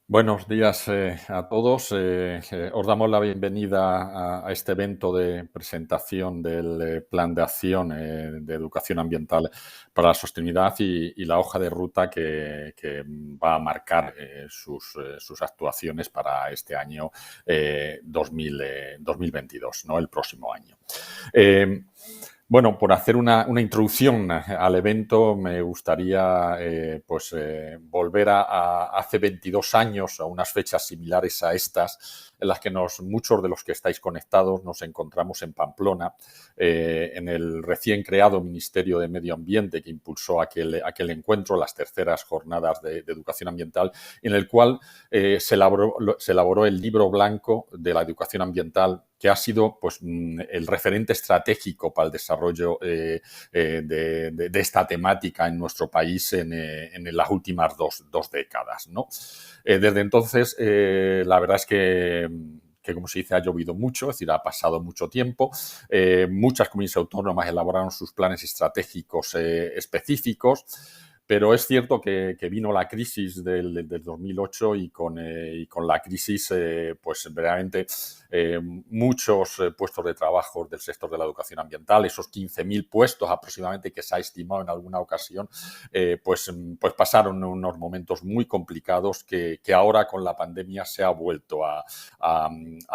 Buenos días a todos. Os damos la bienvenida a este evento de presentación del Plan de Acción de Educación Ambiental para la Sostenibilidad y la hoja de ruta que va a marcar sus actuaciones para este año 2022, ¿no? El próximo año. Eh, bueno, por hacer una introducción al evento, me gustaría volver a hace 22 años, a unas fechas similares a estas, en las que muchos de los que estáis conectados nos encontramos en Pamplona, en el recién creado Ministerio de Medio Ambiente que impulsó aquel encuentro, las terceras jornadas de educación ambiental, en el cual se elaboró el libro blanco de la educación ambiental, que ha sido el referente estratégico para el desarrollo de esta temática en nuestro país en las últimas dos décadas, ¿no? Desde entonces, la verdad es que, como se dice, ha llovido mucho, es decir, ha pasado mucho tiempo. Muchas comunidades autónomas elaboraron sus planes estratégicos específicos, pero es cierto que vino la crisis del 2008 y con la crisis, realmente muchos puestos de trabajo del sector de la educación ambiental, esos 15.000 puestos aproximadamente que se ha estimado en alguna ocasión, pues pasaron unos momentos muy complicados que ahora con la pandemia se ha vuelto a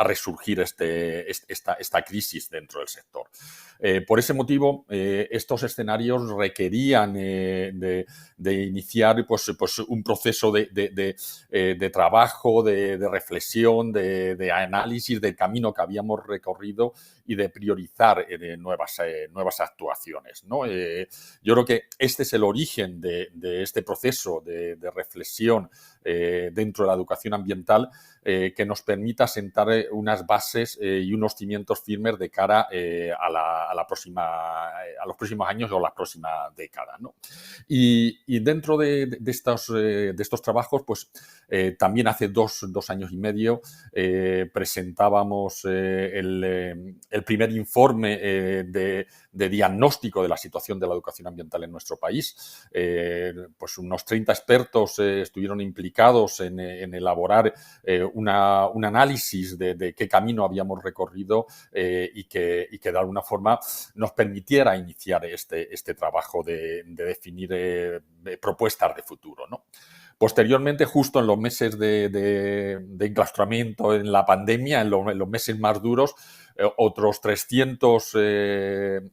resurgir esta crisis dentro del sector. Por ese motivo, estos escenarios requerían de iniciar un proceso de trabajo, de reflexión, de análisis del camino que habíamos recorrido y de priorizar nuevas actuaciones, ¿no? Yo creo que este es el origen de este proceso de reflexión dentro de la educación ambiental, que nos permita sentar unas bases y unos cimientos firmes de cara a los próximos años o la próxima década, ¿no? Y dentro de estos trabajos, también hace dos años y medio presentábamos el primer informe de diagnóstico de la situación de la educación ambiental en nuestro país. Pues unos 30 expertos estuvieron implicados en elaborar un análisis de qué camino habíamos recorrido y que de alguna forma nos permitiera iniciar este trabajo de definir propuestas de futuro, ¿no? Posteriormente, justo en los meses de enclaustramiento en la pandemia, en los meses más duros, otros 300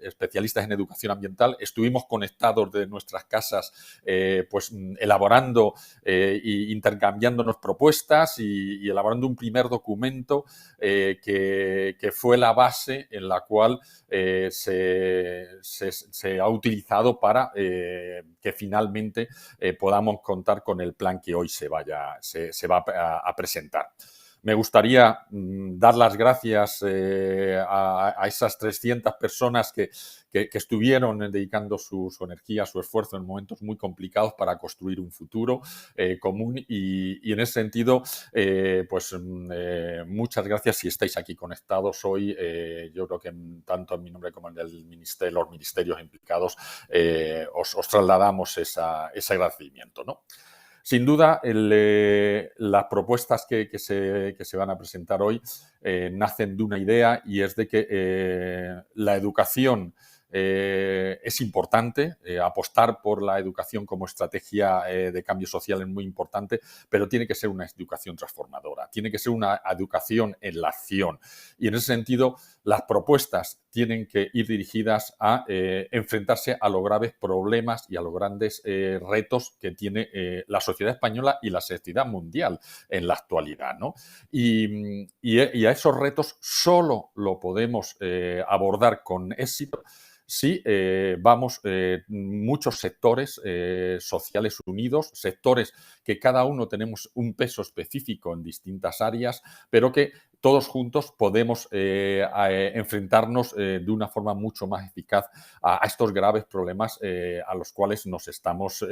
especialistas en educación ambiental estuvimos conectados de nuestras casas, elaborando e intercambiándonos propuestas y elaborando un primer documento que fue la base en la cual se ha utilizado para que finalmente podamos contar con el plan que hoy se va a presentar. Me gustaría dar las gracias a esas 300 personas que estuvieron dedicando su energía, su esfuerzo en momentos muy complicados para construir un futuro común y en ese sentido, muchas gracias si estáis aquí conectados hoy. Yo creo que tanto en mi nombre como en el ministerio, los ministerios implicados, os trasladamos ese agradecimiento, ¿no? Sin duda, las propuestas que se van a presentar hoy nacen de una idea, y es de que la educación es importante, apostar por la educación como estrategia de cambio social es muy importante, pero tiene que ser una educación transformadora, tiene que ser una educación en la acción. Y en ese sentido, las propuestas tienen que ir dirigidas a enfrentarse a los graves problemas y a los grandes retos que tiene la sociedad española y la sociedad mundial en la actualidad, ¿no? Y a esos retos solo lo podemos abordar con éxito si vamos muchos sectores sociales unidos, sectores que cada uno tenemos un peso específico en distintas áreas, pero que todos juntos podemos enfrentarnos de una forma mucho más eficaz a estos graves problemas a los cuales nos estamos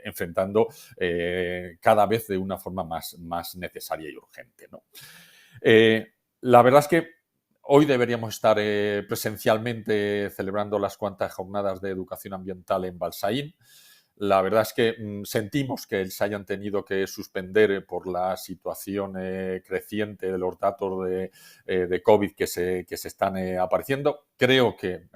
enfrentando cada vez de una forma más necesaria y urgente, ¿no? La verdad es que hoy deberíamos estar presencialmente celebrando las cuantas jornadas de educación ambiental en Balsaín. la verdad es que sentimos que se hayan tenido que suspender por la situación creciente de los datos de COVID que se están apareciendo. Creo que,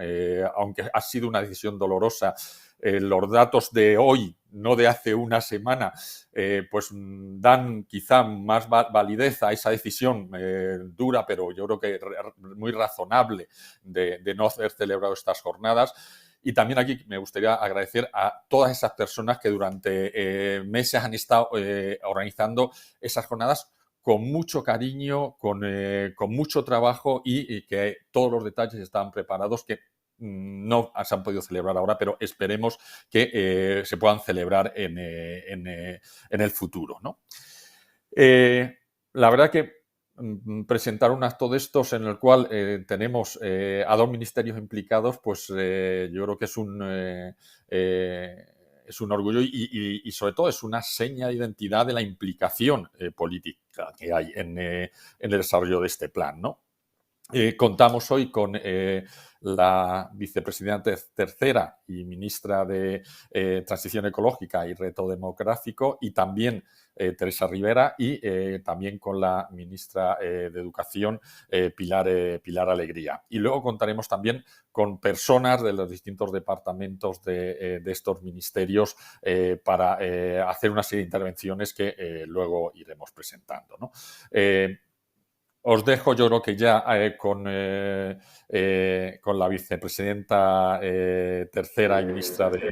aunque ha sido una decisión dolorosa, los datos de hoy, no de hace una semana, pues dan quizá más validez a esa decisión dura, pero yo creo que muy razonable de no haber celebrado estas jornadas. Y también aquí me gustaría agradecer a todas esas personas que durante meses han estado organizando esas jornadas con mucho cariño, con mucho trabajo y que todos los detalles estaban preparados, que no se han podido celebrar ahora, pero esperemos que se puedan celebrar en el futuro, ¿no? La verdad que presentar un acto de estos en el cual tenemos a dos ministerios implicados, pues yo creo que es un orgullo y sobre todo es una seña de identidad de la implicación política que hay en el desarrollo de este plan, ¿no? Contamos hoy con la vicepresidenta tercera y ministra de Transición Ecológica y Reto Demográfico, y también Teresa Rivera, y también con la ministra de Educación, Pilar Alegría. Y luego contaremos también con personas de los distintos departamentos de estos ministerios para hacer una serie de intervenciones que luego iremos presentando, ¿no? Os dejo, yo creo que ya con la vicepresidenta tercera y ministra de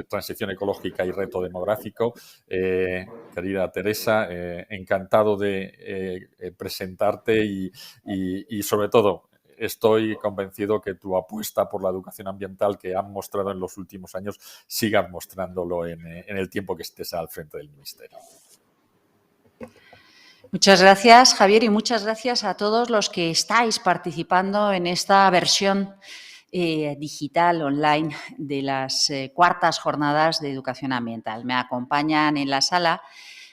Transición Ecológica y Reto Demográfico, querida Teresa, encantado de presentarte y sobre todo estoy convencido que tu apuesta por la educación ambiental que han mostrado en los últimos años sigas mostrándolo en el tiempo que estés al frente del Ministerio. Muchas gracias, Javier, y muchas gracias a todos los que estáis participando en esta versión digital, online, de las cuartas jornadas de educación ambiental. Me acompañan en la sala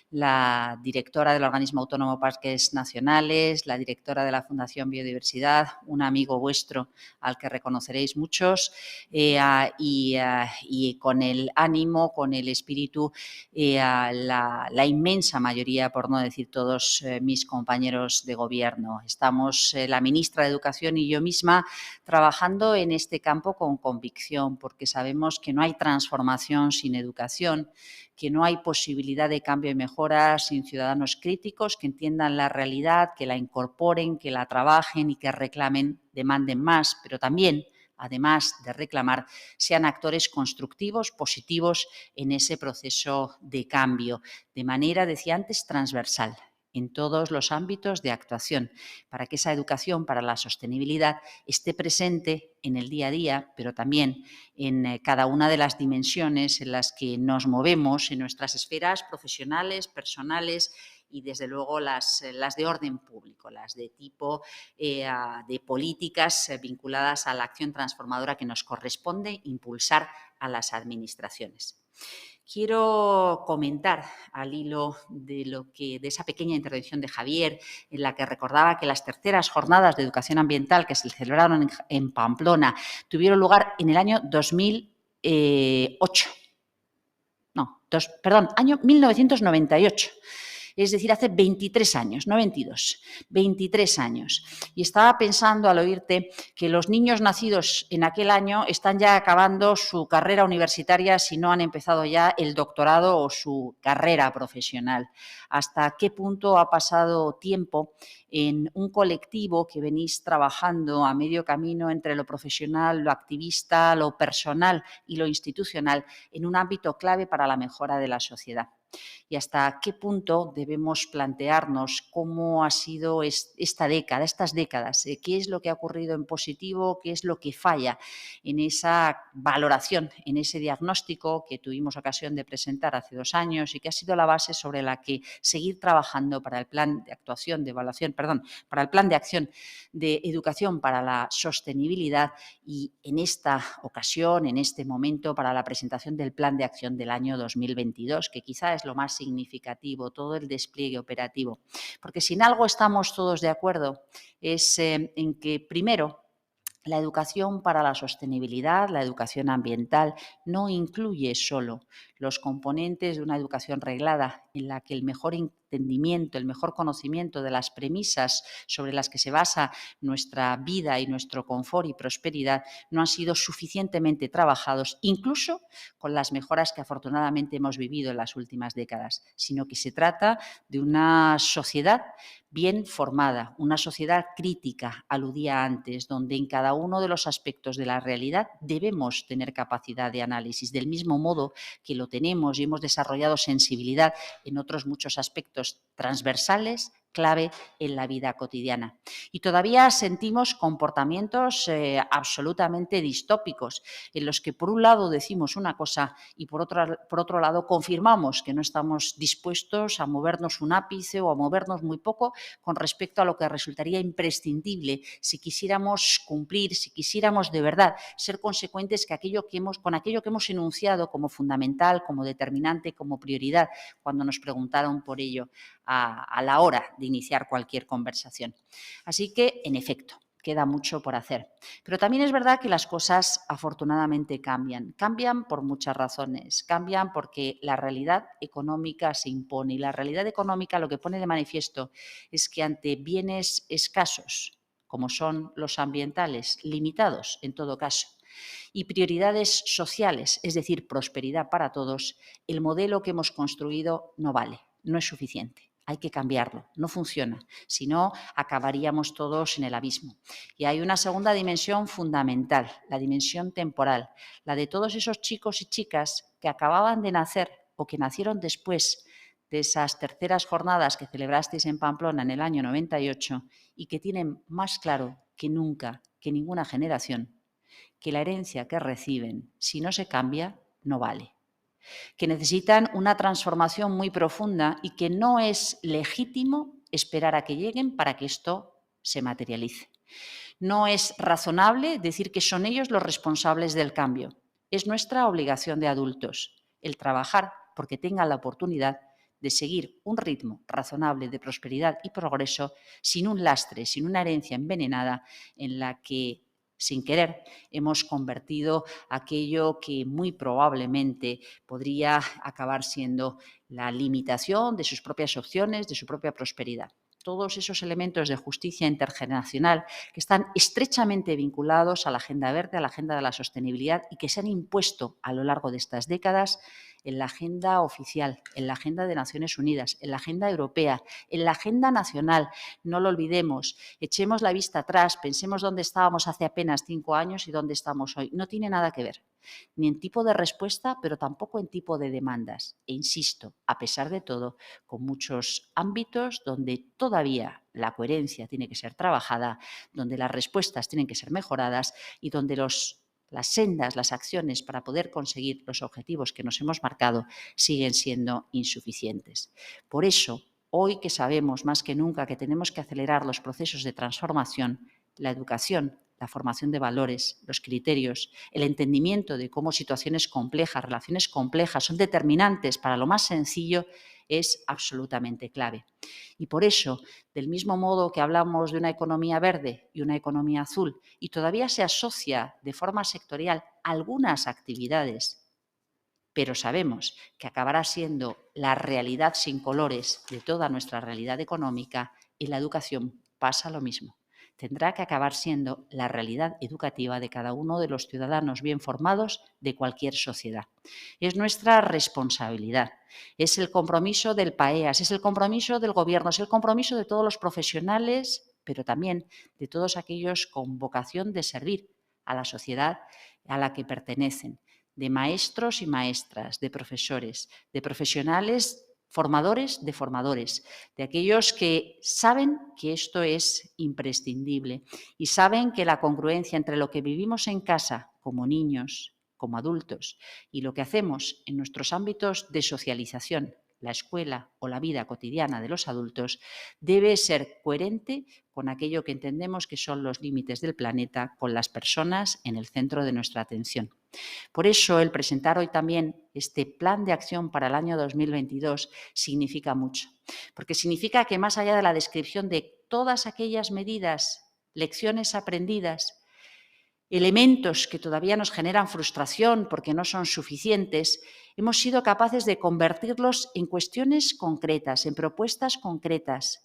la directora del Organismo Autónomo Parques Nacionales, la directora de la Fundación Biodiversidad, un amigo vuestro al que reconoceréis muchos, y con el ánimo, con el espíritu, la inmensa mayoría, por no decir todos, mis compañeros de gobierno. Estamos, la ministra de Educación y yo misma, trabajando en este campo con convicción, porque sabemos que no hay transformación sin educación, que no hay posibilidad de cambio y mejora sin ciudadanos críticos que entiendan la realidad, que la incorporen, que la trabajen y que reclamen, demanden más, pero también, además de reclamar, sean actores constructivos, positivos en ese proceso de cambio, de manera, decía antes, transversal, en todos los ámbitos de actuación, para que esa educación para la sostenibilidad esté presente en el día a día, pero también en cada una de las dimensiones en las que nos movemos, en nuestras esferas profesionales, personales y, desde luego, las de orden público, las de tipo de políticas vinculadas a la acción transformadora que nos corresponde impulsar a las administraciones. Quiero comentar, al hilo de esa pequeña intervención de Javier, en la que recordaba que las terceras jornadas de educación ambiental que se celebraron en Pamplona tuvieron lugar en el año 2008. Año 1998. Es decir, hace 23 años, no 22, 23 años. Y estaba pensando al oírte que los niños nacidos en aquel año están ya acabando su carrera universitaria si no han empezado ya el doctorado o su carrera profesional. ¿Hasta qué punto ha pasado tiempo en un colectivo que venís trabajando a medio camino entre lo profesional, lo activista, lo personal y lo institucional en un ámbito clave para la mejora de la sociedad? Y hasta qué punto debemos plantearnos cómo ha sido esta década, estas décadas, qué es lo que ha ocurrido en positivo, qué es lo que falla en esa valoración, en ese diagnóstico que tuvimos ocasión de presentar hace 2 años y que ha sido la base sobre la que seguir trabajando para el plan de actuación, para el plan de acción de educación para la sostenibilidad, y en esta ocasión, en este momento, para la presentación del plan de acción del año 2022, que quizá es lo más significativo, todo el despliegue operativo. Porque si en algo estamos todos de acuerdo es en que, primero, La educación para la sostenibilidad, la educación ambiental, no incluye solo los componentes de una educación reglada en la que el mejor entendimiento, el mejor conocimiento de las premisas sobre las que se basa nuestra vida y nuestro confort y prosperidad no han sido suficientemente trabajados, incluso con las mejoras que afortunadamente hemos vivido en las últimas décadas, sino que se trata de una sociedad bien formada, una sociedad crítica, aludía antes, donde en cada uno de los aspectos de la realidad debemos tener capacidad de análisis, del mismo modo que lo tenemos y hemos desarrollado sensibilidad en otros muchos aspectos transversales clave en la vida cotidiana. Y todavía sentimos comportamientos absolutamente distópicos, en los que por un lado decimos una cosa y por otro lado confirmamos que no estamos dispuestos a movernos un ápice o a movernos muy poco con respecto a lo que resultaría imprescindible si quisiéramos cumplir, si quisiéramos de verdad ser consecuentes con aquello que hemos enunciado como fundamental, como determinante, como prioridad, cuando nos preguntaron por ello a la hora de iniciar cualquier conversación. Así que, en efecto, queda mucho por hacer. Pero también es verdad que las cosas afortunadamente cambian. Cambian por muchas razones. Cambian porque la realidad económica se impone. Y la realidad económica lo que pone de manifiesto es que ante bienes escasos, como son los ambientales, limitados en todo caso, y prioridades sociales, es decir, prosperidad para todos, el modelo que hemos construido no vale, no es suficiente. Hay que cambiarlo, no funciona, si no acabaríamos todos en el abismo. Y hay una segunda dimensión fundamental, la dimensión temporal, la de todos esos chicos y chicas que acababan de nacer o que nacieron después de esas terceras jornadas que celebrasteis en Pamplona en el año 98 y que tienen más claro que nunca, que ninguna generación, que la herencia que reciben, si no se cambia, no vale, que necesitan una transformación muy profunda y que no es legítimo esperar a que lleguen para que esto se materialice. No es razonable decir que son ellos los responsables del cambio. Es nuestra obligación de adultos el trabajar porque tengan la oportunidad de seguir un ritmo razonable de prosperidad y progreso sin un lastre, sin una herencia envenenada en la que, sin querer, hemos convertido aquello que muy probablemente podría acabar siendo la limitación de sus propias opciones, de su propia prosperidad. Todos esos elementos de justicia intergeneracional que están estrechamente vinculados a la agenda verde, a la agenda de la sostenibilidad y que se han impuesto a lo largo de estas décadas en la agenda oficial, en la agenda de Naciones Unidas, en la agenda europea, en la agenda nacional. No lo olvidemos, echemos la vista atrás, pensemos dónde estábamos hace apenas 5 años y dónde estamos hoy. No tiene nada que ver, ni en tipo de respuesta, pero tampoco en tipo de demandas. E insisto, a pesar de todo, con muchos ámbitos donde todavía la coherencia tiene que ser trabajada, donde las respuestas tienen que ser mejoradas y donde las sendas, las acciones para poder conseguir los objetivos que nos hemos marcado siguen siendo insuficientes. Por eso, hoy que sabemos más que nunca que tenemos que acelerar los procesos de transformación, la educación, la formación de valores, los criterios, el entendimiento de cómo situaciones complejas, relaciones complejas son determinantes para lo más sencillo, es absolutamente clave. Y por eso, del mismo modo que hablamos de una economía verde y una economía azul, y todavía se asocia de forma sectorial algunas actividades, pero sabemos que acabará siendo la realidad sin colores de toda nuestra realidad económica, en la educación pasa lo mismo. Tendrá que acabar siendo la realidad educativa de cada uno de los ciudadanos bien formados de cualquier sociedad. Es nuestra responsabilidad, es el compromiso del PAEAS, es el compromiso del Gobierno, es el compromiso de todos los profesionales, pero también de todos aquellos con vocación de servir a la sociedad a la que pertenecen, de maestros y maestras, de profesores, de profesionales formadores de formadores, de aquellos que saben que esto es imprescindible y saben que la congruencia entre lo que vivimos en casa como niños, como adultos, y lo que hacemos en nuestros ámbitos de socialización, la escuela o la vida cotidiana de los adultos, debe ser coherente con aquello que entendemos que son los límites del planeta, con las personas en el centro de nuestra atención. Por eso, el presentar hoy también este plan de acción para el año 2022 significa mucho, porque significa que más allá de la descripción de todas aquellas medidas, lecciones aprendidas, elementos que todavía nos generan frustración porque no son suficientes, hemos sido capaces de convertirlos en cuestiones concretas, en propuestas concretas,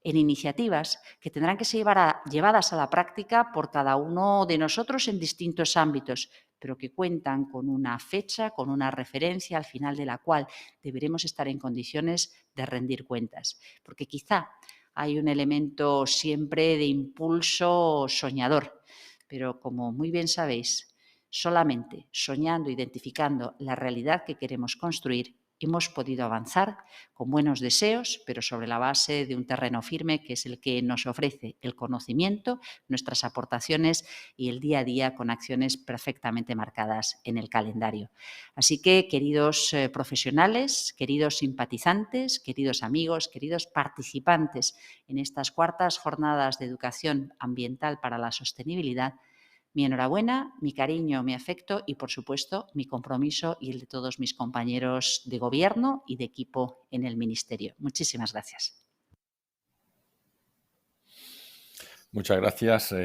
en iniciativas que tendrán que ser llevadas a la práctica por cada uno de nosotros en distintos ámbitos, pero que cuentan con una fecha, con una referencia al final de la cual deberemos estar en condiciones de rendir cuentas. Porque quizá hay un elemento siempre de impulso soñador, pero como muy bien sabéis, solamente soñando, identificando la realidad que queremos construir, hemos podido avanzar con buenos deseos, pero sobre la base de un terreno firme que es el que nos ofrece el conocimiento, nuestras aportaciones y el día a día con acciones perfectamente marcadas en el calendario. Así que, queridos profesionales, queridos simpatizantes, queridos amigos, queridos participantes en estas cuartas jornadas de educación ambiental para la sostenibilidad, mi enhorabuena, mi cariño, mi afecto y, por supuesto, mi compromiso y el de todos mis compañeros de gobierno y de equipo en el Ministerio. Muchísimas gracias. Muchas gracias,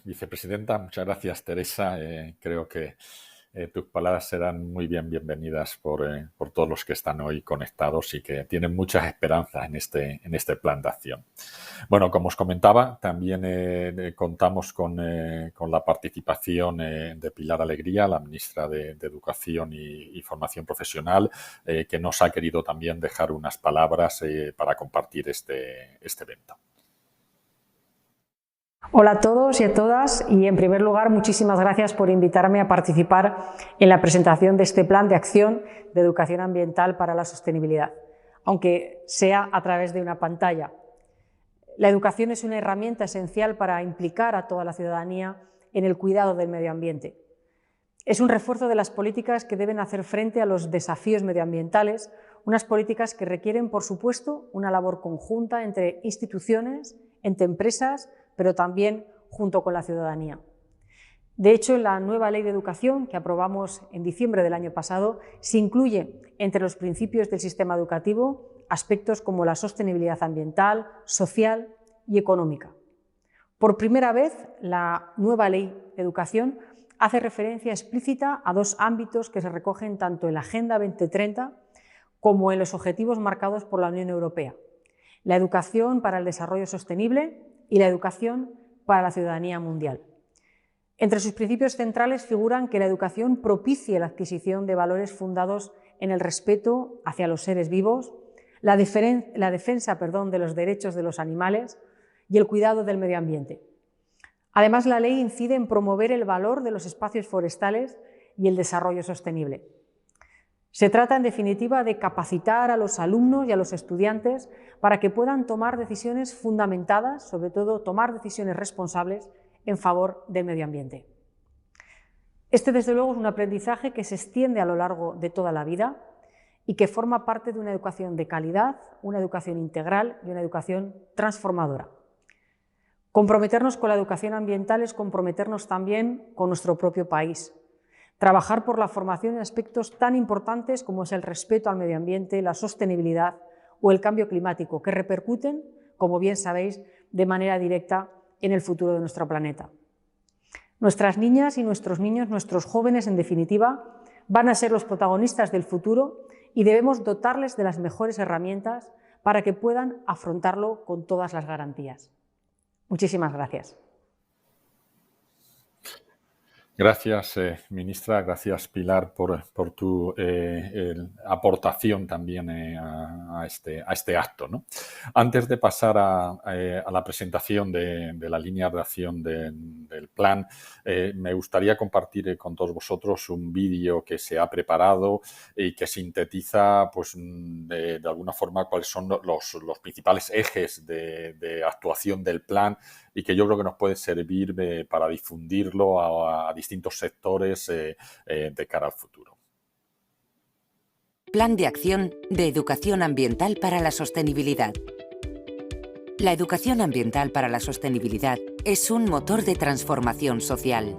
vicepresidenta. Muchas gracias, Teresa. Creo que tus palabras serán muy bienvenidas por todos los que están hoy conectados y que tienen muchas esperanzas en este plan de acción. Bueno, como os comentaba, también contamos con la participación de Pilar Alegría, la ministra de Educación y Formación Profesional, que nos ha querido también dejar unas palabras para compartir este evento. Hola a todos y a todas y, en primer lugar, muchísimas gracias por invitarme a participar en la presentación de este Plan de Acción de Educación Ambiental para la Sostenibilidad, aunque sea a través de una pantalla. La educación es una herramienta esencial para implicar a toda la ciudadanía en el cuidado del medio ambiente. Es un refuerzo de las políticas que deben hacer frente a los desafíos medioambientales, unas políticas que requieren, por supuesto, una labor conjunta entre instituciones, entre empresas, pero también junto con la ciudadanía. De hecho, en la nueva Ley de Educación, que aprobamos en diciembre del año pasado, se incluye entre los principios del sistema educativo aspectos como la sostenibilidad ambiental, social y económica. Por primera vez, la nueva Ley de Educación hace referencia explícita a dos ámbitos que se recogen tanto en la Agenda 2030 como en los objetivos marcados por la Unión Europea: la educación para el desarrollo sostenible y la educación para la ciudadanía mundial. Entre sus principios centrales figuran que la educación propicie la adquisición de valores fundados en el respeto hacia los seres vivos, la defensa de los derechos de los animales y el cuidado del medio ambiente. Además, la ley incide en promover el valor de los espacios forestales y el desarrollo sostenible. Se trata, en definitiva, de capacitar a los alumnos y a los estudiantes para que puedan tomar decisiones fundamentadas, sobre todo tomar decisiones responsables en favor del medio ambiente. Este, desde luego, es un aprendizaje que se extiende a lo largo de toda la vida y que forma parte de una educación de calidad, una educación integral y una educación transformadora. Comprometernos con la educación ambiental es comprometernos también con nuestro propio país. Trabajar por la formación en aspectos tan importantes como es el respeto al medio ambiente, la sostenibilidad o el cambio climático, que repercuten, como bien sabéis, de manera directa en el futuro de nuestro planeta. Nuestras niñas y nuestros niños, nuestros jóvenes, en definitiva, van a ser los protagonistas del futuro y debemos dotarles de las mejores herramientas para que puedan afrontarlo con todas las garantías. Muchísimas gracias. Gracias, ministra. Gracias, Pilar, por tu aportación también a este acto, ¿no? Antes de pasar a la presentación de la línea de acción del plan, me gustaría compartir con todos vosotros un vídeo que se ha preparado y que sintetiza, pues, de alguna forma, cuáles son los principales ejes de actuación del plan y que yo creo que nos puede servir para difundirlo a distintos sectores de cara al futuro. Plan de acción de educación ambiental para la sostenibilidad. La educación ambiental para la sostenibilidad es un motor de transformación social.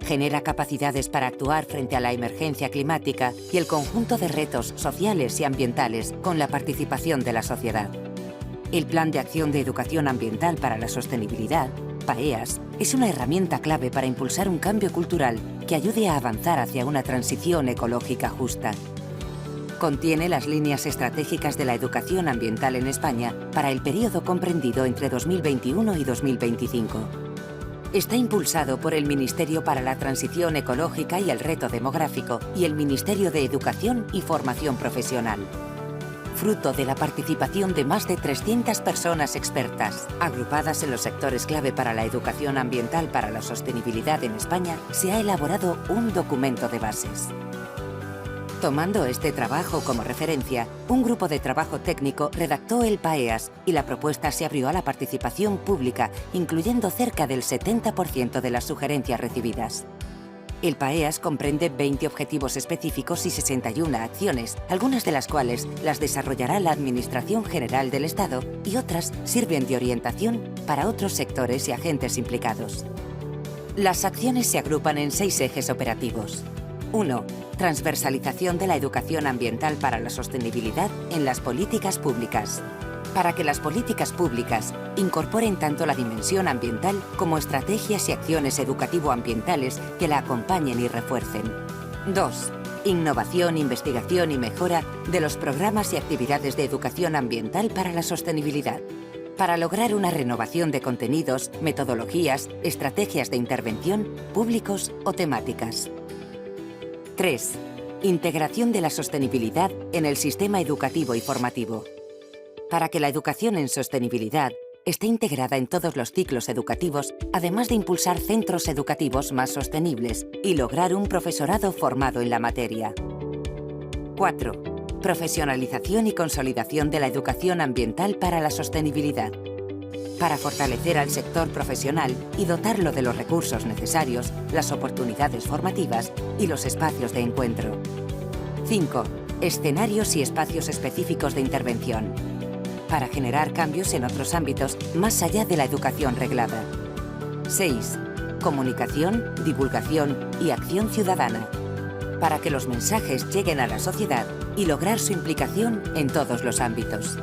Genera capacidades para actuar frente a la emergencia climática y el conjunto de retos sociales y ambientales con la participación de la sociedad. El Plan de Acción de Educación Ambiental para la Sostenibilidad PAEAS es una herramienta clave para impulsar un cambio cultural que ayude a avanzar hacia una transición ecológica justa. Contiene las líneas estratégicas de la educación ambiental en España para el periodo comprendido entre 2021 y 2025. Está impulsado por el Ministerio para la Transición Ecológica y el Reto Demográfico y el Ministerio de Educación y Formación Profesional. Fruto de la participación de más de 300 personas expertas, agrupadas en los sectores clave para la educación ambiental para la sostenibilidad en España, se ha elaborado un documento de bases. Tomando este trabajo como referencia, un grupo de trabajo técnico redactó el PAEAS y la propuesta se abrió a la participación pública, incluyendo cerca del 70% de las sugerencias recibidas. El PAEAS comprende 20 objetivos específicos y 61 acciones, algunas de las cuales las desarrollará la Administración General del Estado y otras sirven de orientación para otros sectores y agentes implicados. Las acciones se agrupan en 6 ejes operativos. 1. Transversalización de la educación ambiental para la sostenibilidad en las políticas públicas. Para que las políticas públicas incorporen tanto la dimensión ambiental como estrategias y acciones educativo-ambientales que la acompañen y refuercen. 2. Innovación, investigación y mejora de los programas y actividades de educación ambiental para la sostenibilidad. Para lograr una renovación de contenidos, metodologías, estrategias de intervención, públicos o temáticas. 3. Integración de la sostenibilidad en el sistema educativo y formativo. Para que la educación en sostenibilidad esté integrada en todos los ciclos educativos, además de impulsar centros educativos más sostenibles y lograr un profesorado formado en la materia. 4. Profesionalización y consolidación de la educación ambiental para la sostenibilidad. Para fortalecer al sector profesional y dotarlo de los recursos necesarios, las oportunidades formativas y los espacios de encuentro. 5. Escenarios y espacios específicos de intervención. Para generar cambios en otros ámbitos más allá de la educación reglada. 6. Comunicación, divulgación y acción ciudadana. Para que los mensajes lleguen a la sociedad y lograr su implicación en todos los ámbitos.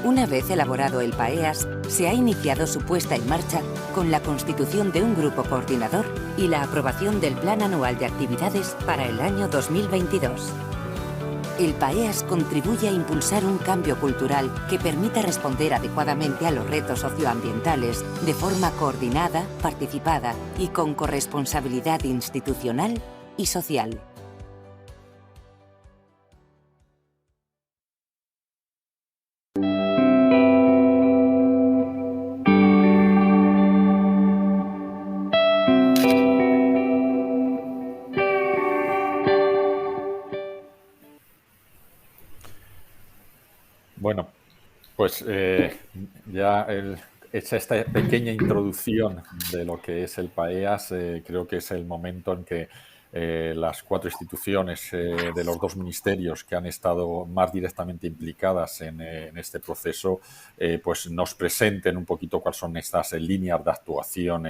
Una vez elaborado el PAEAS, se ha iniciado su puesta en marcha con la constitución de un grupo coordinador y la aprobación del Plan Anual de Actividades para el año 2022. El PAEAS contribuye a impulsar un cambio cultural que permita responder adecuadamente a los retos socioambientales de forma coordinada, participada y con corresponsabilidad institucional y social. Bueno, pues ya hecha esta pequeña introducción de lo que es el PAEAS, creo que es el momento en que las 4 instituciones de los 2 ministerios que han estado más directamente implicadas en este proceso, pues nos presenten un poquito cuáles son estas líneas de actuación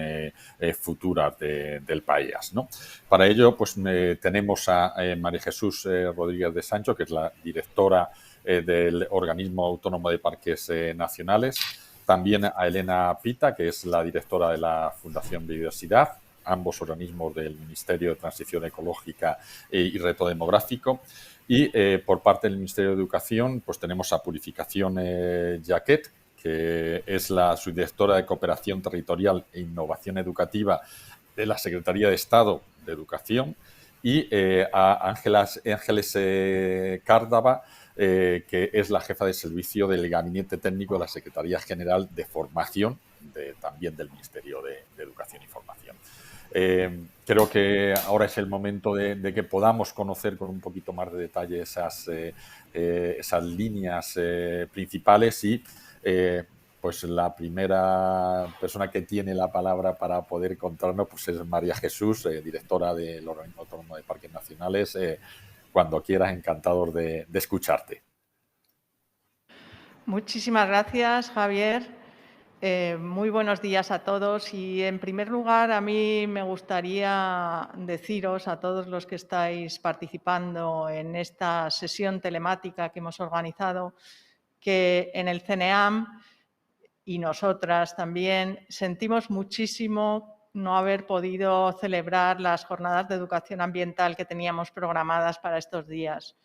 futuras del PAEAS, ¿no? Para ello, pues tenemos a María Jesús Rodríguez de Sancho, que es la directora del Organismo Autónomo de Parques Nacionales, también a Elena Pita, que es la directora de la Fundación Biodiversidad, ambos organismos del Ministerio de Transición Ecológica y Reto Demográfico, y por parte del Ministerio de Educación pues tenemos a Purificación Jaquet, que es la subdirectora de Cooperación Territorial e Innovación Educativa de la Secretaría de Estado de Educación, y a Ángeles Cárdava, que es la jefa de servicio del Gabinete Técnico de la Secretaría General de Formación, también del Ministerio de Educación y Formación. Creo que ahora es el momento de que podamos conocer con un poquito más de detalle esas líneas principales y pues la primera persona que tiene la palabra para poder contarnos pues es María Jesús, directora del Organismo Autónomo de Parques Nacionales. Cuando quieras, encantador de escucharte. Muchísimas gracias, Javier. Muy buenos días a todos y, en primer lugar, a mí me gustaría deciros a todos los que estáis participando en esta sesión telemática que hemos organizado que en el CNEAM y nosotras también sentimos muchísimo no haber podido celebrar las jornadas de educación ambiental que teníamos programadas para estos días.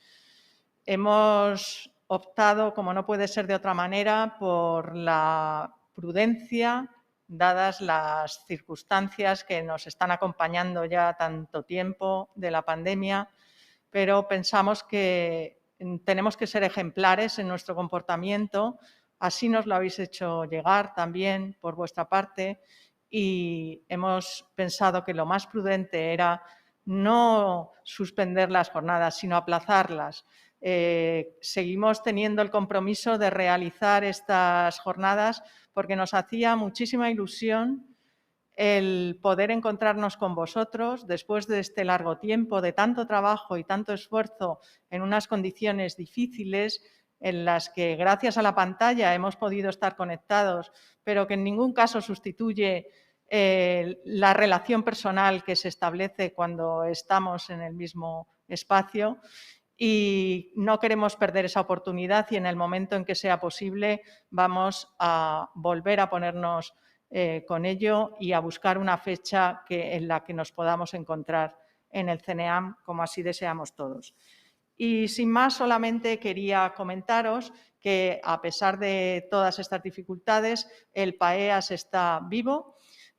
Hemos optado, como no puede ser de otra manera, por la prudencia, dadas las circunstancias que nos están acompañando ya tanto tiempo de la pandemia, pero pensamos que tenemos que ser ejemplares en nuestro comportamiento. Así nos lo habéis hecho llegar también por vuestra parte y hemos pensado que lo más prudente era no suspender las jornadas, sino aplazarlas. Seguimos teniendo el compromiso de realizar estas jornadas porque nos hacía muchísima ilusión el poder encontrarnos con vosotros después de este largo tiempo de tanto trabajo y tanto esfuerzo en unas condiciones difíciles en las que gracias a la pantalla hemos podido estar conectados, pero que en ningún caso sustituye la relación personal que se establece cuando estamos en el mismo espacio. Y no queremos perder esa oportunidad y en el momento en que sea posible vamos a volver a ponernos con ello y a buscar una fecha en la que nos podamos encontrar en el CNEAM, como así deseamos todos. Y sin más, solamente quería comentaros que a pesar de todas estas dificultades, el PAEAS está vivo.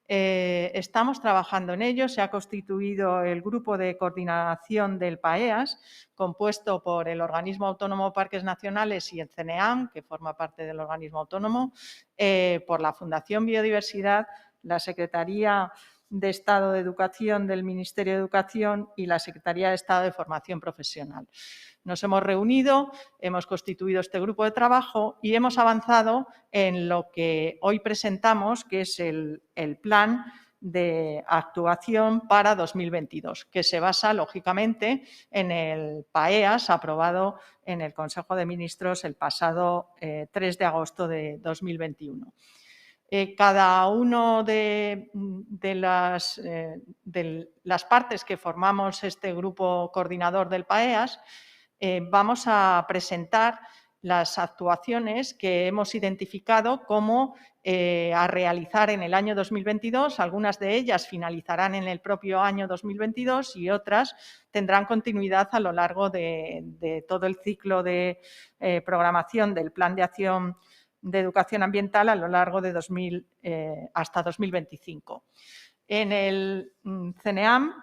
Estamos trabajando en ello. Se ha constituido el grupo de coordinación del PAEAS, compuesto por el Organismo Autónomo Parques Nacionales y el CNEAM, que forma parte del organismo autónomo, por la Fundación Biodiversidad, la Secretaría de Estado de Educación del Ministerio de Educación y la Secretaría de Estado de Formación Profesional. Nos hemos reunido, hemos constituido este grupo de trabajo y hemos avanzado en lo que hoy presentamos, que es el plan de actuación para 2022, que se basa, lógicamente, en el PAEAS aprobado en el Consejo de Ministros el pasado 3 de agosto de 2021. Cada uno de las partes que formamos este grupo coordinador del PAEAS vamos a presentar las actuaciones que hemos identificado como a realizar en el año 2022. Algunas de ellas finalizarán en el propio año 2022 y otras tendrán continuidad a lo largo de todo el ciclo de programación del Plan de Acción de Educación Ambiental a lo largo de hasta 2025. En el CNEAM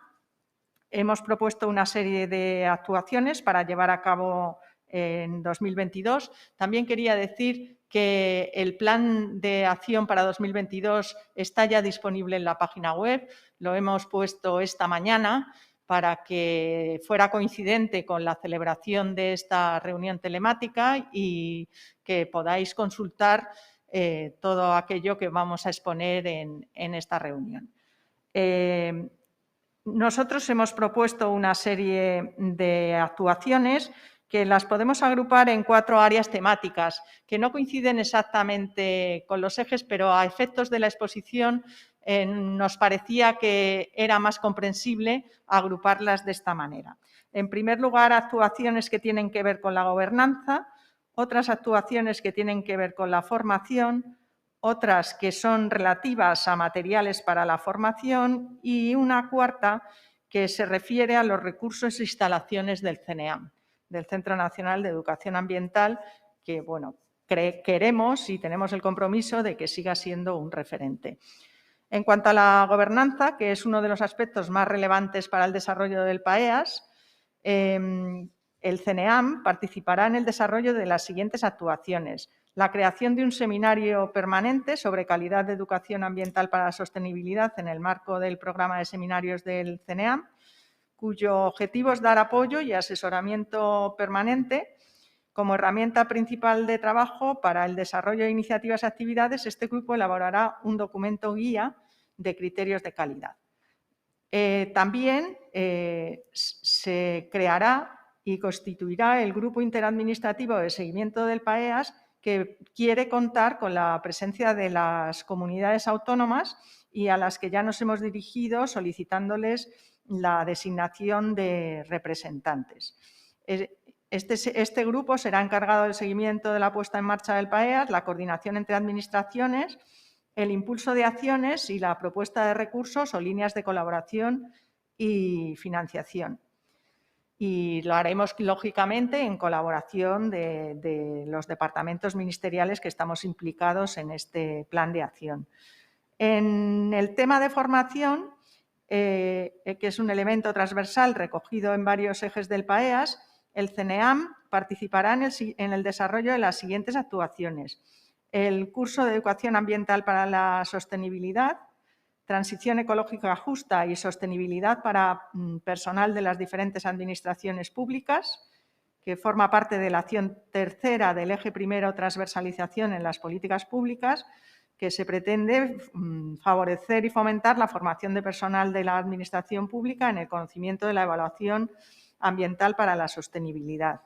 hemos propuesto una serie de actuaciones para llevar a cabo en 2022. También quería decir que el plan de acción para 2022 está ya disponible en la página web. Lo hemos puesto esta mañana para que fuera coincidente con la celebración de esta reunión telemática y que podáis consultar todo aquello que vamos a exponer en esta reunión. Nosotros hemos propuesto una serie de actuaciones que las podemos agrupar en 4 áreas temáticas que no coinciden exactamente con los ejes, pero a efectos de la exposición nos parecía que era más comprensible agruparlas de esta manera. En primer lugar, actuaciones que tienen que ver con la gobernanza, otras actuaciones que tienen que ver con la formación, otras que son relativas a materiales para la formación y una cuarta que se refiere a los recursos e instalaciones del CNEAM, del Centro Nacional de Educación Ambiental, que bueno, queremos y tenemos el compromiso de que siga siendo un referente. En cuanto a la gobernanza, que es uno de los aspectos más relevantes para el desarrollo del PAEAS, el CNEAM participará en el desarrollo de las siguientes actuaciones: la creación de un seminario permanente sobre calidad de educación ambiental para la sostenibilidad en el marco del programa de seminarios del CNEAM, cuyo objetivo es dar apoyo y asesoramiento permanente. Como herramienta principal de trabajo para el desarrollo de iniciativas y actividades, este grupo elaborará un documento guía de criterios de calidad. También se creará y constituirá el Grupo Interadministrativo de Seguimiento del PAEAS, que quiere contar con la presencia de las comunidades autónomas y a las que ya nos hemos dirigido solicitándoles la designación de representantes. Este grupo será encargado del seguimiento de la puesta en marcha del PAEAS, la coordinación entre administraciones, el impulso de acciones y la propuesta de recursos o líneas de colaboración y financiación. Y lo haremos, lógicamente, en colaboración de los departamentos ministeriales que estamos implicados en este plan de acción. En el tema de formación, que es un elemento transversal recogido en varios ejes del PAEAS, el CNEAM participará en el desarrollo de las siguientes actuaciones: el curso de Educación Ambiental para la Sostenibilidad, Transición Ecológica Justa y Sostenibilidad para personal de las diferentes administraciones públicas, que forma parte de la acción tercera del eje primero, transversalización en las políticas públicas, que se pretende favorecer y fomentar la formación de personal de la administración pública en el conocimiento de la evaluación ambiental para la sostenibilidad.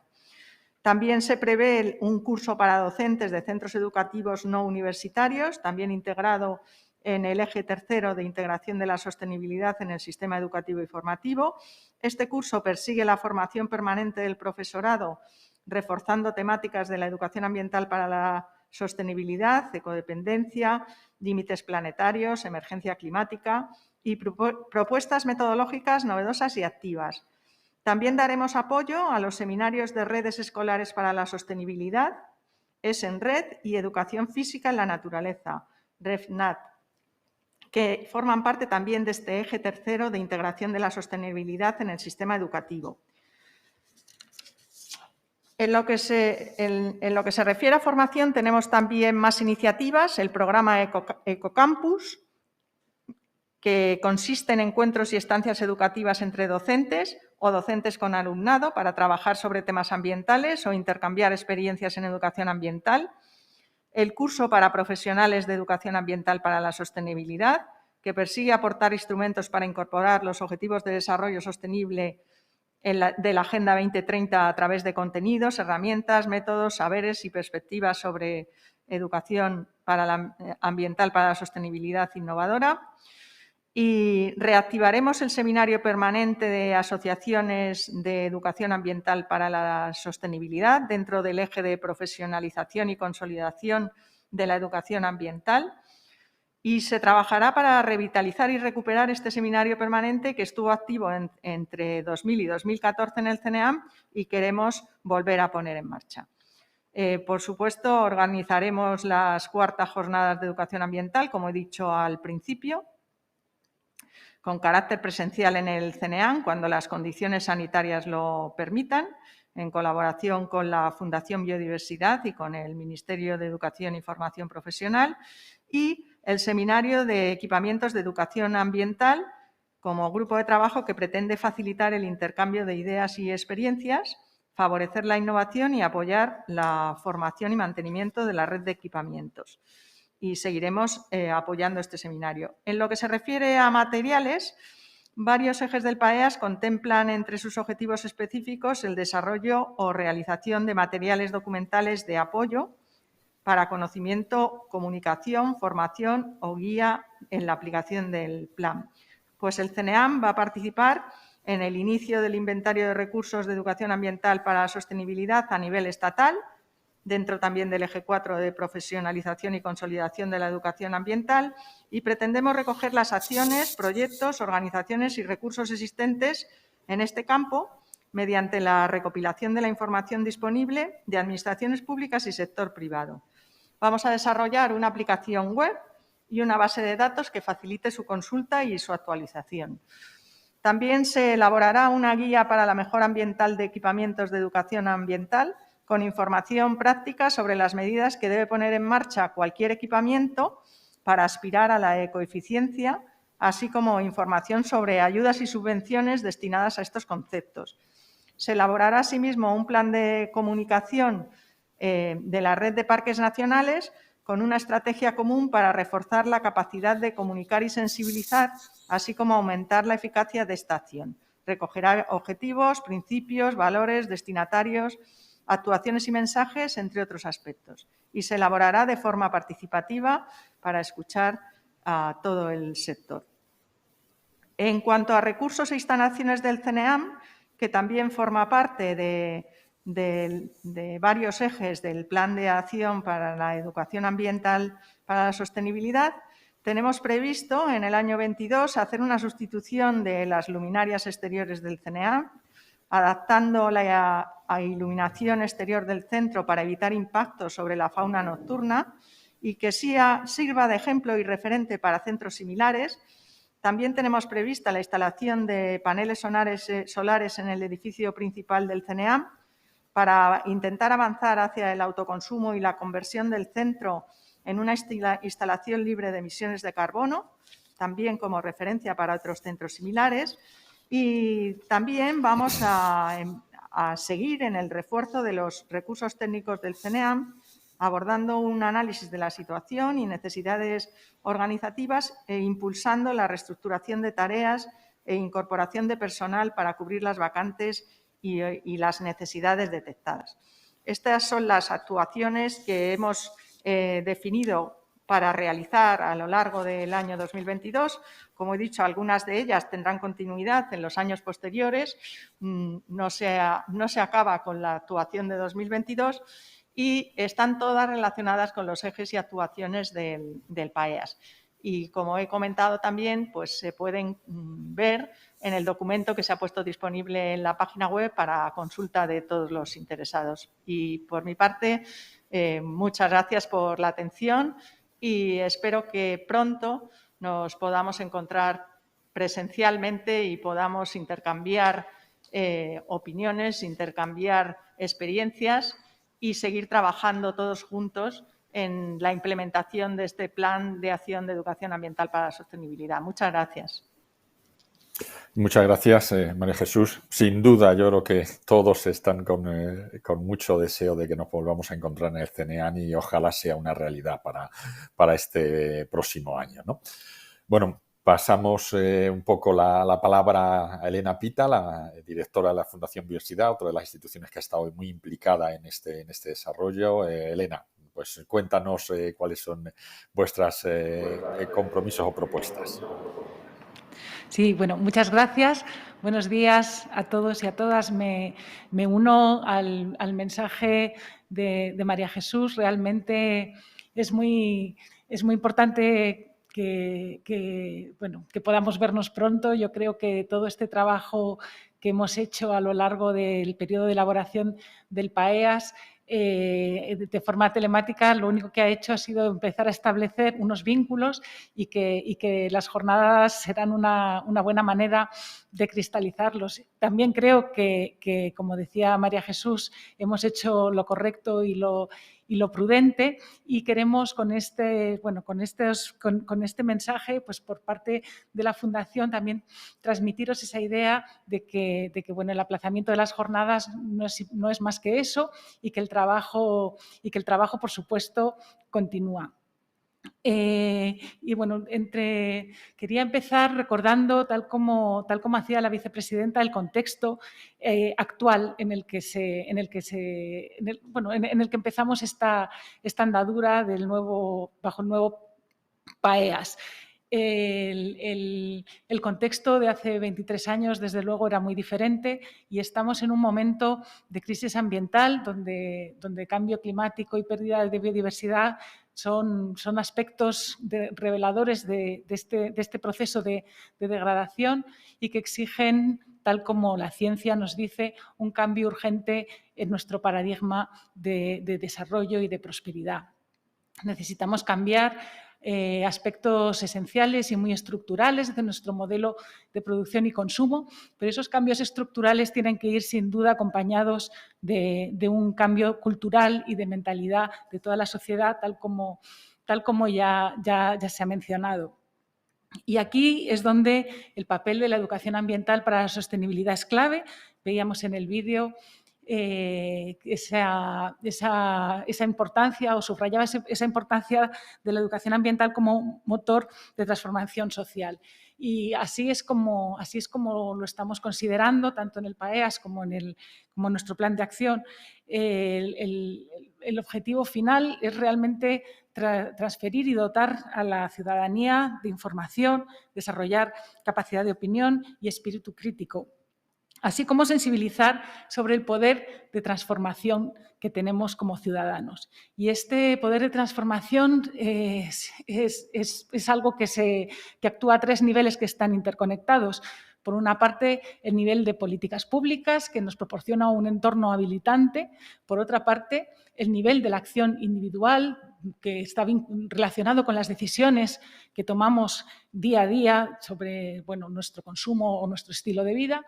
También se prevé un curso para docentes de centros educativos no universitarios, también integrado en el eje tercero de integración de la sostenibilidad en el sistema educativo y formativo. Este curso persigue la formación permanente del profesorado, reforzando temáticas de la educación ambiental para la sostenibilidad, ecodependencia, límites planetarios, emergencia climática y propuestas metodológicas novedosas y activas. También daremos apoyo a los seminarios de redes escolares para la sostenibilidad, Es en Red y Educación Física en la Naturaleza, REFNAT, que forman parte también de este eje tercero de integración de la sostenibilidad en el sistema educativo. En lo que se refiere a formación, tenemos también más iniciativas: el programa Ecocampus, que consiste en encuentros y estancias educativas entre docentes o docentes con alumnado para trabajar sobre temas ambientales o intercambiar experiencias en educación ambiental. El curso para profesionales de educación ambiental para la sostenibilidad, que persigue aportar instrumentos para incorporar los objetivos de desarrollo sostenible de la Agenda 2030 a través de contenidos, herramientas, métodos, saberes y perspectivas sobre educación ambiental para la sostenibilidad innovadora. Y reactivaremos el seminario permanente de asociaciones de educación ambiental para la sostenibilidad dentro del eje de profesionalización y consolidación de la educación ambiental. Y se trabajará para revitalizar y recuperar este seminario permanente que estuvo activo entre 2000 y 2014 en el CNEAM y queremos volver a poner en marcha. Por supuesto, organizaremos las cuartas jornadas de educación ambiental, como he dicho al principio, con carácter presencial en el CNEAM, cuando las condiciones sanitarias lo permitan, en colaboración con la Fundación Biodiversidad y con el Ministerio de Educación y Formación Profesional, y el Seminario de Equipamientos de Educación Ambiental como grupo de trabajo que pretende facilitar el intercambio de ideas y experiencias, favorecer la innovación y apoyar la formación y mantenimiento de la red de equipamientos. Y seguiremos apoyando este seminario. En lo que se refiere a materiales, varios ejes del PAEAS contemplan entre sus objetivos específicos el desarrollo o realización de materiales documentales de apoyo para conocimiento, comunicación, formación o guía en la aplicación del plan. Pues el CNEAM va a participar en el inicio del inventario de recursos de educación ambiental para la sostenibilidad a nivel estatal, dentro también del eje 4 de profesionalización y consolidación de la educación ambiental, y pretendemos recoger las acciones, proyectos, organizaciones y recursos existentes en este campo mediante la recopilación de la información disponible de administraciones públicas y sector privado. Vamos a desarrollar una aplicación web y una base de datos que facilite su consulta y su actualización. También se elaborará una guía para la mejora ambiental de equipamientos de educación ambiental, con información práctica sobre las medidas que debe poner en marcha cualquier equipamiento para aspirar a la ecoeficiencia, así como información sobre ayudas y subvenciones destinadas a estos conceptos. Se elaborará asimismo un plan de comunicación de la red de parques nacionales con una estrategia común para reforzar la capacidad de comunicar y sensibilizar, así como aumentar la eficacia de esta acción. Recogerá objetivos, principios, valores, destinatarios, actuaciones y mensajes, entre otros aspectos. Y se elaborará de forma participativa para escuchar a todo el sector. En cuanto a recursos e instalaciones del CNEAM, que también forma parte de varios ejes del Plan de Acción para la Educación Ambiental para la Sostenibilidad, tenemos previsto en el año 22 hacer una sustitución de las luminarias exteriores del CNEAM, adaptando la iluminación exterior del centro para evitar impactos sobre la fauna nocturna y que sirva de ejemplo y referente para centros similares. También tenemos prevista la instalación de paneles solares en el edificio principal del CNEAM para intentar avanzar hacia el autoconsumo y la conversión del centro en una instalación libre de emisiones de carbono, también como referencia para otros centros similares. Y también vamos a seguir en el refuerzo de los recursos técnicos del CNEAM, abordando un análisis de la situación y necesidades organizativas e impulsando la reestructuración de tareas e incorporación de personal para cubrir las vacantes y las necesidades detectadas. Estas son las actuaciones que hemos definido para realizar a lo largo del año 2022. Como he dicho, algunas de ellas tendrán continuidad en los años posteriores. No se acaba con la actuación de 2022 y están todas relacionadas con los ejes y actuaciones del PAEAS. Y como he comentado también, pues se pueden ver en el documento que se ha puesto disponible en la página web para consulta de todos los interesados. Y por mi parte, muchas gracias por la atención y espero que pronto nos podamos encontrar presencialmente y podamos intercambiar opiniones, intercambiar experiencias y seguir trabajando todos juntos en la implementación de este Plan de Acción de Educación Ambiental para la Sostenibilidad. Muchas gracias. Muchas gracias, María Jesús. Sin duda, yo creo que todos están con mucho deseo de que nos volvamos a encontrar en el CNEAM y ojalá sea una realidad para este próximo año, ¿no? Bueno, pasamos un poco la palabra a Elena Pita, la directora de la Fundación Biodiversidad, otra de las instituciones que ha estado muy implicada en este desarrollo. Elena, pues cuéntanos cuáles son vuestros compromisos o propuestas. Sí, bueno, muchas gracias. Buenos días a todos y a todas. Me uno al mensaje de María Jesús. Realmente es muy importante que podamos vernos pronto. Yo creo que todo este trabajo que hemos hecho a lo largo del periodo de elaboración del PAEAS de forma telemática, lo único que ha hecho ha sido empezar a establecer unos vínculos y que las jornadas serán una buena manera de cristalizarlos. También creo que, como decía María Jesús, hemos hecho lo correcto y lo prudente y queremos con este mensaje, pues por parte de la Fundación también transmitiros esa idea de que el aplazamiento de las jornadas no es más que eso y que el trabajo, por supuesto, continúa. Y bueno, quería empezar recordando, tal como hacía la vicepresidenta, el contexto actual en el que empezamos esta andadura bajo el nuevo PAEAS. El contexto de hace 23 años, desde luego, era muy diferente y estamos en un momento de crisis ambiental donde cambio climático y pérdida de biodiversidad son aspectos reveladores de este proceso de degradación y que exigen, tal como la ciencia nos dice, un cambio urgente en nuestro paradigma de desarrollo y de prosperidad. Necesitamos cambiar aspectos esenciales y muy estructurales de nuestro modelo de producción y consumo, pero esos cambios estructurales tienen que ir sin duda acompañados de un cambio cultural y de mentalidad de toda la sociedad, tal como ya se ha mencionado. Y aquí es donde el papel de la educación ambiental para la sostenibilidad es clave. Veíamos en el vídeo esa importancia, o subrayaba esa importancia de la educación ambiental como motor de transformación social. Y así es como lo estamos considerando, tanto en el PAEAS como en nuestro plan de acción. El objetivo final es realmente transferir y dotar a la ciudadanía de información, desarrollar capacidad de opinión y espíritu crítico. así como sensibilizar sobre el poder de transformación que tenemos como ciudadanos. Y este poder de transformación es algo que actúa a 3 niveles que están interconectados. Por una parte, el nivel de políticas públicas, que nos proporciona un entorno habilitante. Por otra parte, el nivel de la acción individual, que está relacionado con las decisiones que tomamos día a día sobre nuestro consumo o nuestro estilo de vida.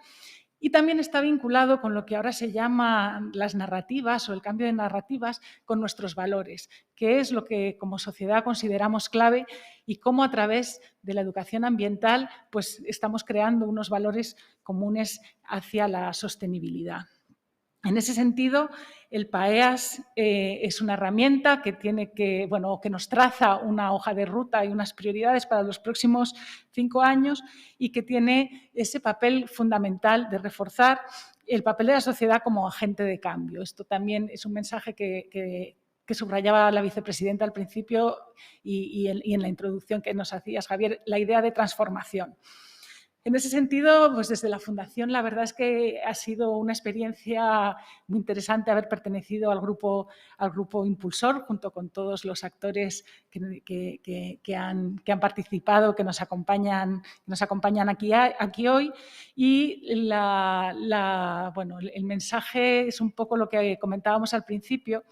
Y también está vinculado con lo que ahora se llama las narrativas o el cambio de narrativas con nuestros valores, que es lo que como sociedad consideramos clave y cómo a través de la educación ambiental pues, estamos creando unos valores comunes hacia la sostenibilidad. En ese sentido, el PAEAS es una herramienta que nos traza una hoja de ruta y unas prioridades para los próximos 5 años y que tiene ese papel fundamental de reforzar el papel de la sociedad como agente de cambio. Esto también es un mensaje que subrayaba la vicepresidenta al principio y en la introducción que nos hacías, Javier, la idea de transformación. En ese sentido, pues desde la Fundación, la verdad es que ha sido una experiencia muy interesante haber pertenecido al grupo impulsor, junto con todos los actores que han participado, que nos acompañan aquí hoy. Y el mensaje es un poco lo que comentábamos al principio.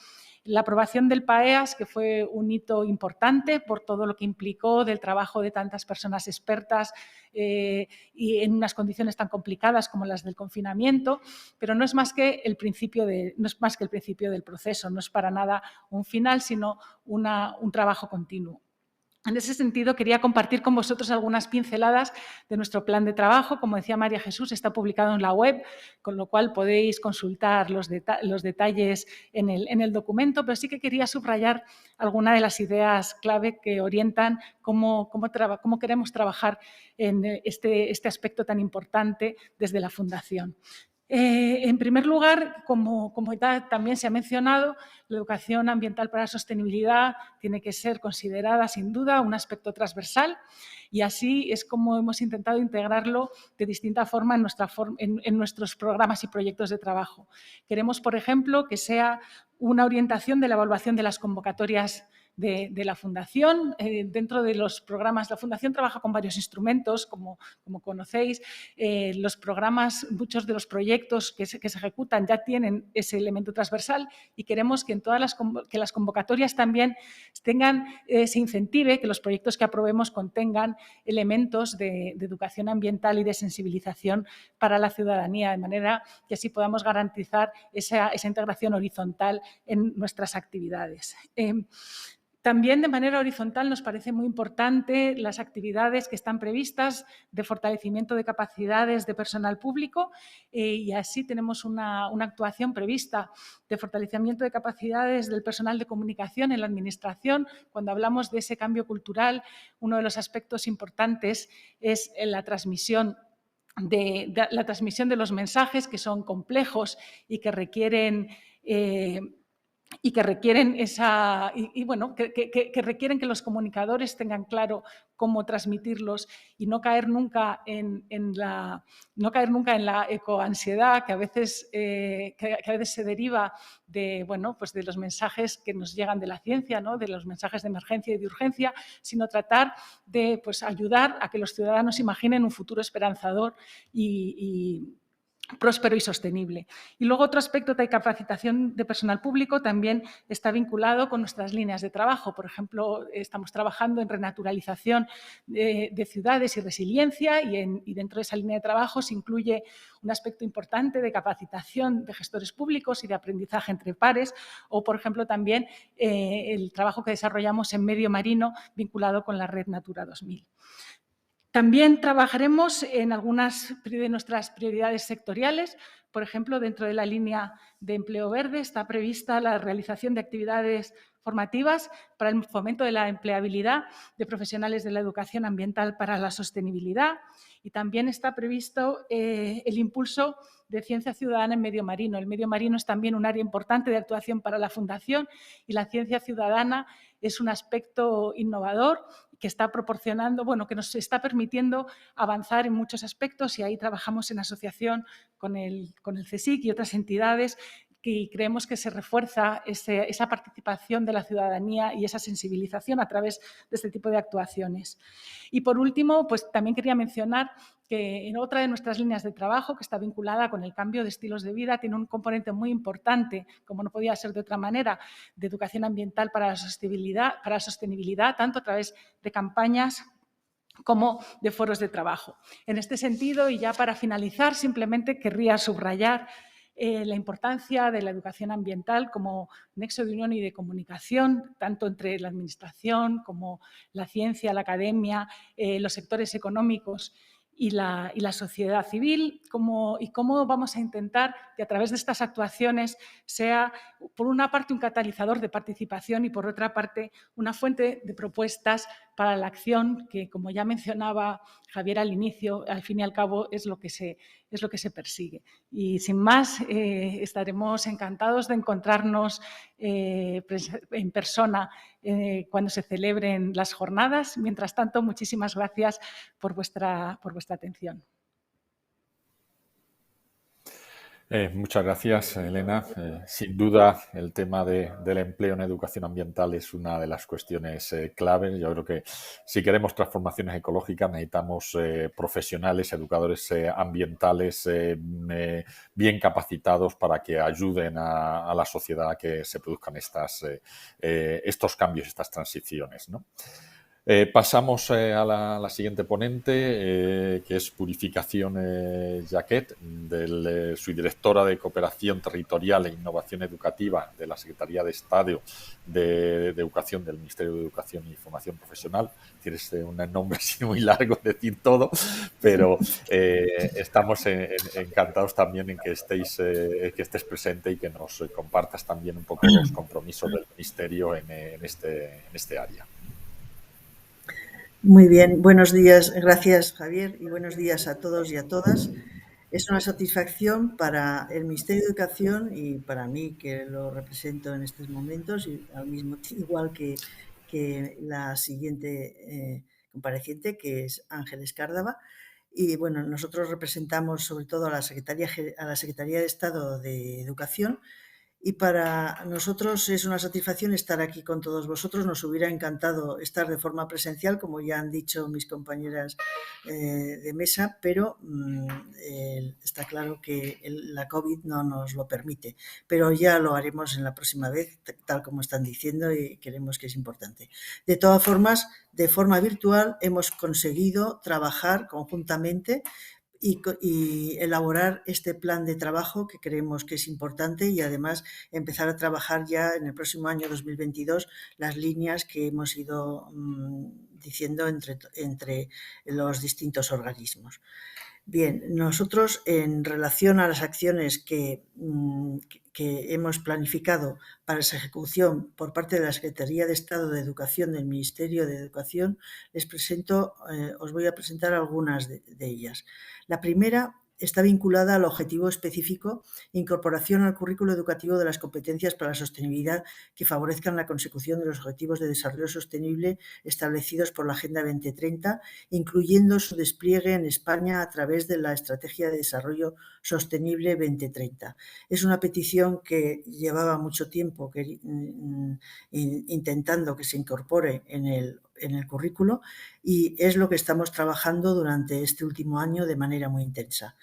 La aprobación del PAEAS, que fue un hito importante por todo lo que implicó del trabajo de tantas personas expertas y en unas condiciones tan complicadas como las del confinamiento, pero no es más que el principio del proceso, no es para nada un final, sino un trabajo continuo. En ese sentido, quería compartir con vosotros algunas pinceladas de nuestro plan de trabajo. Como decía María Jesús, está publicado en la web, con lo cual podéis consultar los detalles en el documento, pero sí que quería subrayar algunas de las ideas clave que orientan cómo queremos trabajar en este aspecto tan importante desde la Fundación. En primer lugar, como también se ha mencionado, la educación ambiental para la sostenibilidad tiene que ser considerada, sin duda, un aspecto transversal y así es como hemos intentado integrarlo de distinta forma en nuestros programas y proyectos de trabajo. Queremos, por ejemplo, que sea una orientación de la evaluación de las convocatorias de la Fundación. Dentro de los programas, la Fundación trabaja con varios instrumentos, como conocéis. Los programas, muchos de los proyectos que se ejecutan ya tienen ese elemento transversal y queremos que en todas las convocatorias también se incentive que los proyectos que aprobemos contengan elementos de educación ambiental y de sensibilización para la ciudadanía, de manera que así podamos garantizar esa integración horizontal en nuestras actividades. También de manera horizontal nos parece muy importante las actividades que están previstas de fortalecimiento de capacidades de personal público y así tenemos una actuación prevista de fortalecimiento de capacidades del personal de comunicación en la Administración. Cuando hablamos de ese cambio cultural, uno de los aspectos importantes es la transmisión de los mensajes, que son complejos y que requieren que requieren que los comunicadores tengan claro cómo transmitirlos y no caer nunca en la ecoansiedad que a veces se deriva de los mensajes que nos llegan de la ciencia, ¿no? De los mensajes de emergencia y de urgencia, sino tratar de ayudar a que los ciudadanos imaginen un futuro esperanzador y próspero y sostenible. Y luego otro aspecto de capacitación de personal público también está vinculado con nuestras líneas de trabajo. Por ejemplo, estamos trabajando en renaturalización de ciudades y resiliencia y dentro de esa línea de trabajo se incluye un aspecto importante de capacitación de gestores públicos y de aprendizaje entre pares o, por ejemplo, también el trabajo que desarrollamos en medio marino vinculado con la Red Natura 2000. También trabajaremos en algunas de nuestras prioridades sectoriales. Por ejemplo, dentro de la línea de empleo verde está prevista la realización de actividades formativas para el fomento de la empleabilidad de profesionales de la educación ambiental para la sostenibilidad y también está previsto el impulso de ciencia ciudadana en medio marino. El medio marino es también un área importante de actuación para la Fundación y la ciencia ciudadana es un aspecto innovador que está proporcionando, bueno, que nos está permitiendo avanzar en muchos aspectos, y ahí trabajamos en asociación con el CSIC y otras entidades, y creemos que se refuerza esa participación de la ciudadanía y esa sensibilización a través de este tipo de actuaciones. Y por último, pues también quería mencionar que en otra de nuestras líneas de trabajo, que está vinculada con el cambio de estilos de vida, tiene un componente muy importante, como no podía ser de otra manera, de educación ambiental para la sostenibilidad, tanto a través de campañas como de foros de trabajo. En este sentido, y ya para finalizar, simplemente querría subrayar la importancia de la educación ambiental como nexo de unión y de comunicación, tanto entre la administración como la ciencia, la academia, los sectores económicos y la sociedad civil, y cómo vamos a intentar que a través de estas actuaciones sea, por una parte, un catalizador de participación y, por otra parte, una fuente de propuestas para la acción que, como ya mencionaba Javier al inicio, al fin y al cabo es lo que se persigue. Y sin más, estaremos encantados de encontrarnos en persona cuando se celebren las jornadas. Mientras tanto, muchísimas gracias por vuestra atención. Muchas gracias, Elena. Sin duda, el tema del empleo en educación ambiental es una de las cuestiones claves. Yo creo que si queremos transformaciones ecológicas necesitamos profesionales, educadores ambientales bien capacitados para que ayuden a la sociedad a que se produzcan estos cambios, estas transiciones, ¿no? Pasamos a la siguiente ponente, que es Purificación Jaquet, subdirectora de Cooperación Territorial e Innovación Educativa de la Secretaría de Estado de Educación del Ministerio de Educación y Formación Profesional. Es un nombre así muy largo decir todo, pero estamos encantados también en que estés presente y que nos compartas también un poco los compromisos del Ministerio en este área. Muy bien, buenos días, gracias Javier, y buenos días a todos y a todas. Es una satisfacción para el Ministerio de Educación y para mí, que lo represento en estos momentos, y al mismo igual que la siguiente compareciente, que es Ángeles Cárdava. Y bueno, nosotros representamos sobre todo a la Secretaría de Estado de Educación. Y para nosotros es una satisfacción estar aquí con todos vosotros. Nos hubiera encantado estar de forma presencial, como ya han dicho mis compañeras de mesa, pero está claro que la COVID no nos lo permite. Pero ya lo haremos en la próxima vez, tal como están diciendo, y creemos que es importante. De todas formas, de forma virtual hemos conseguido trabajar conjuntamente y elaborar este plan de trabajo que creemos que es importante, y además empezar a trabajar ya en el próximo año 2022 las líneas que hemos ido diciendo entre los distintos organismos. Bien, nosotros en relación a las acciones que hemos planificado para esa ejecución por parte de la Secretaría de Estado de Educación del Ministerio de Educación, os voy a presentar algunas de ellas. La primera está vinculada al objetivo específico incorporación al currículo educativo de las competencias para la sostenibilidad que favorezcan la consecución de los objetivos de desarrollo sostenible establecidos por la Agenda 2030, incluyendo su despliegue en España a través de la Estrategia de Desarrollo Sostenible 2030. Es una petición que llevaba mucho tiempo intentando que se incorpore en el currículo, y es lo que estamos trabajando durante este último año de manera muy intensa.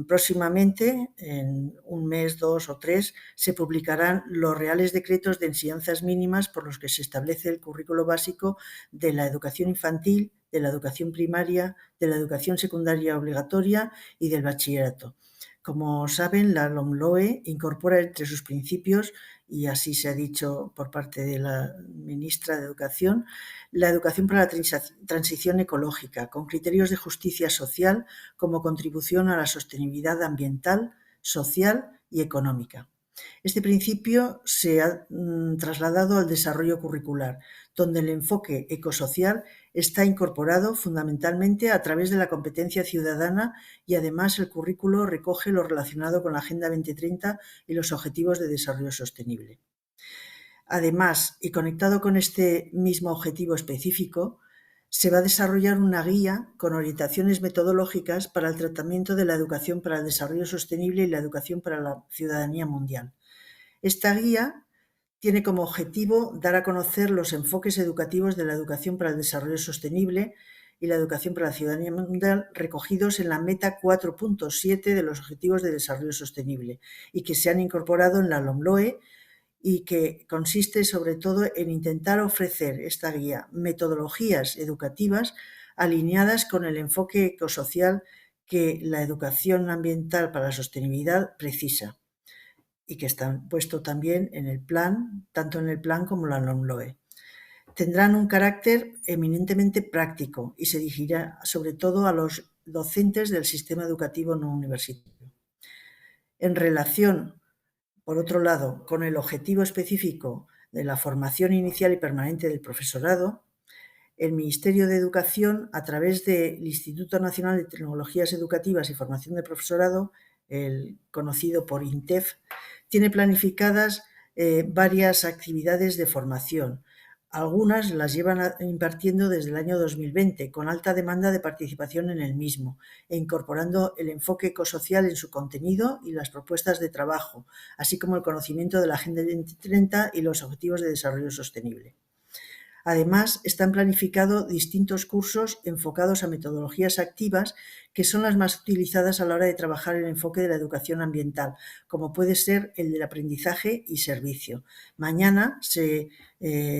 Próximamente, en un mes, 2 o 3, se publicarán los reales decretos de enseñanzas mínimas por los que se establece el currículo básico de la educación infantil, de la educación primaria, de la educación secundaria obligatoria y del bachillerato. Como saben, la LOMLOE incorpora entre sus principios, y así se ha dicho por parte de la ministra de Educación, la educación para la transición ecológica, con criterios de justicia social como contribución a la sostenibilidad ambiental, social y económica. Este principio se ha trasladado al desarrollo curricular, donde el enfoque ecosocial está incorporado fundamentalmente a través de la competencia ciudadana, y además el currículo recoge lo relacionado con la Agenda 2030 y los Objetivos de Desarrollo Sostenible. Además, y conectado con este mismo objetivo específico, se va a desarrollar una guía con orientaciones metodológicas para el tratamiento de la educación para el desarrollo sostenible y la educación para la ciudadanía mundial. Esta guía tiene como objetivo dar a conocer los enfoques educativos de la educación para el desarrollo sostenible y la educación para la ciudadanía mundial recogidos en la meta 4.7 de los Objetivos de Desarrollo Sostenible y que se han incorporado en la LOMLOE, y que consiste sobre todo en intentar ofrecer esta guía metodologías educativas alineadas con el enfoque ecosocial que la educación ambiental para la sostenibilidad precisa y que están puesto también en el plan, tanto en el plan como en la LOMLOE. Tendrán un carácter eminentemente práctico y se dirigirá sobre todo a los docentes del sistema educativo no universitario. En relación, por otro lado, con el objetivo específico de la formación inicial y permanente del profesorado, el Ministerio de Educación, a través del Instituto Nacional de Tecnologías Educativas y Formación de Profesorado, el conocido por INTEF, tiene planificadas varias actividades de formación. Algunas las llevan impartiendo desde el año 2020, con alta demanda de participación en el mismo, e incorporando el enfoque ecosocial en su contenido y las propuestas de trabajo, así como el conocimiento de la Agenda 2030 y los Objetivos de Desarrollo Sostenible. Además, están planificados distintos cursos enfocados a metodologías activas que son las más utilizadas a la hora de trabajar el enfoque de la educación ambiental, como puede ser el del aprendizaje y servicio. Mañana se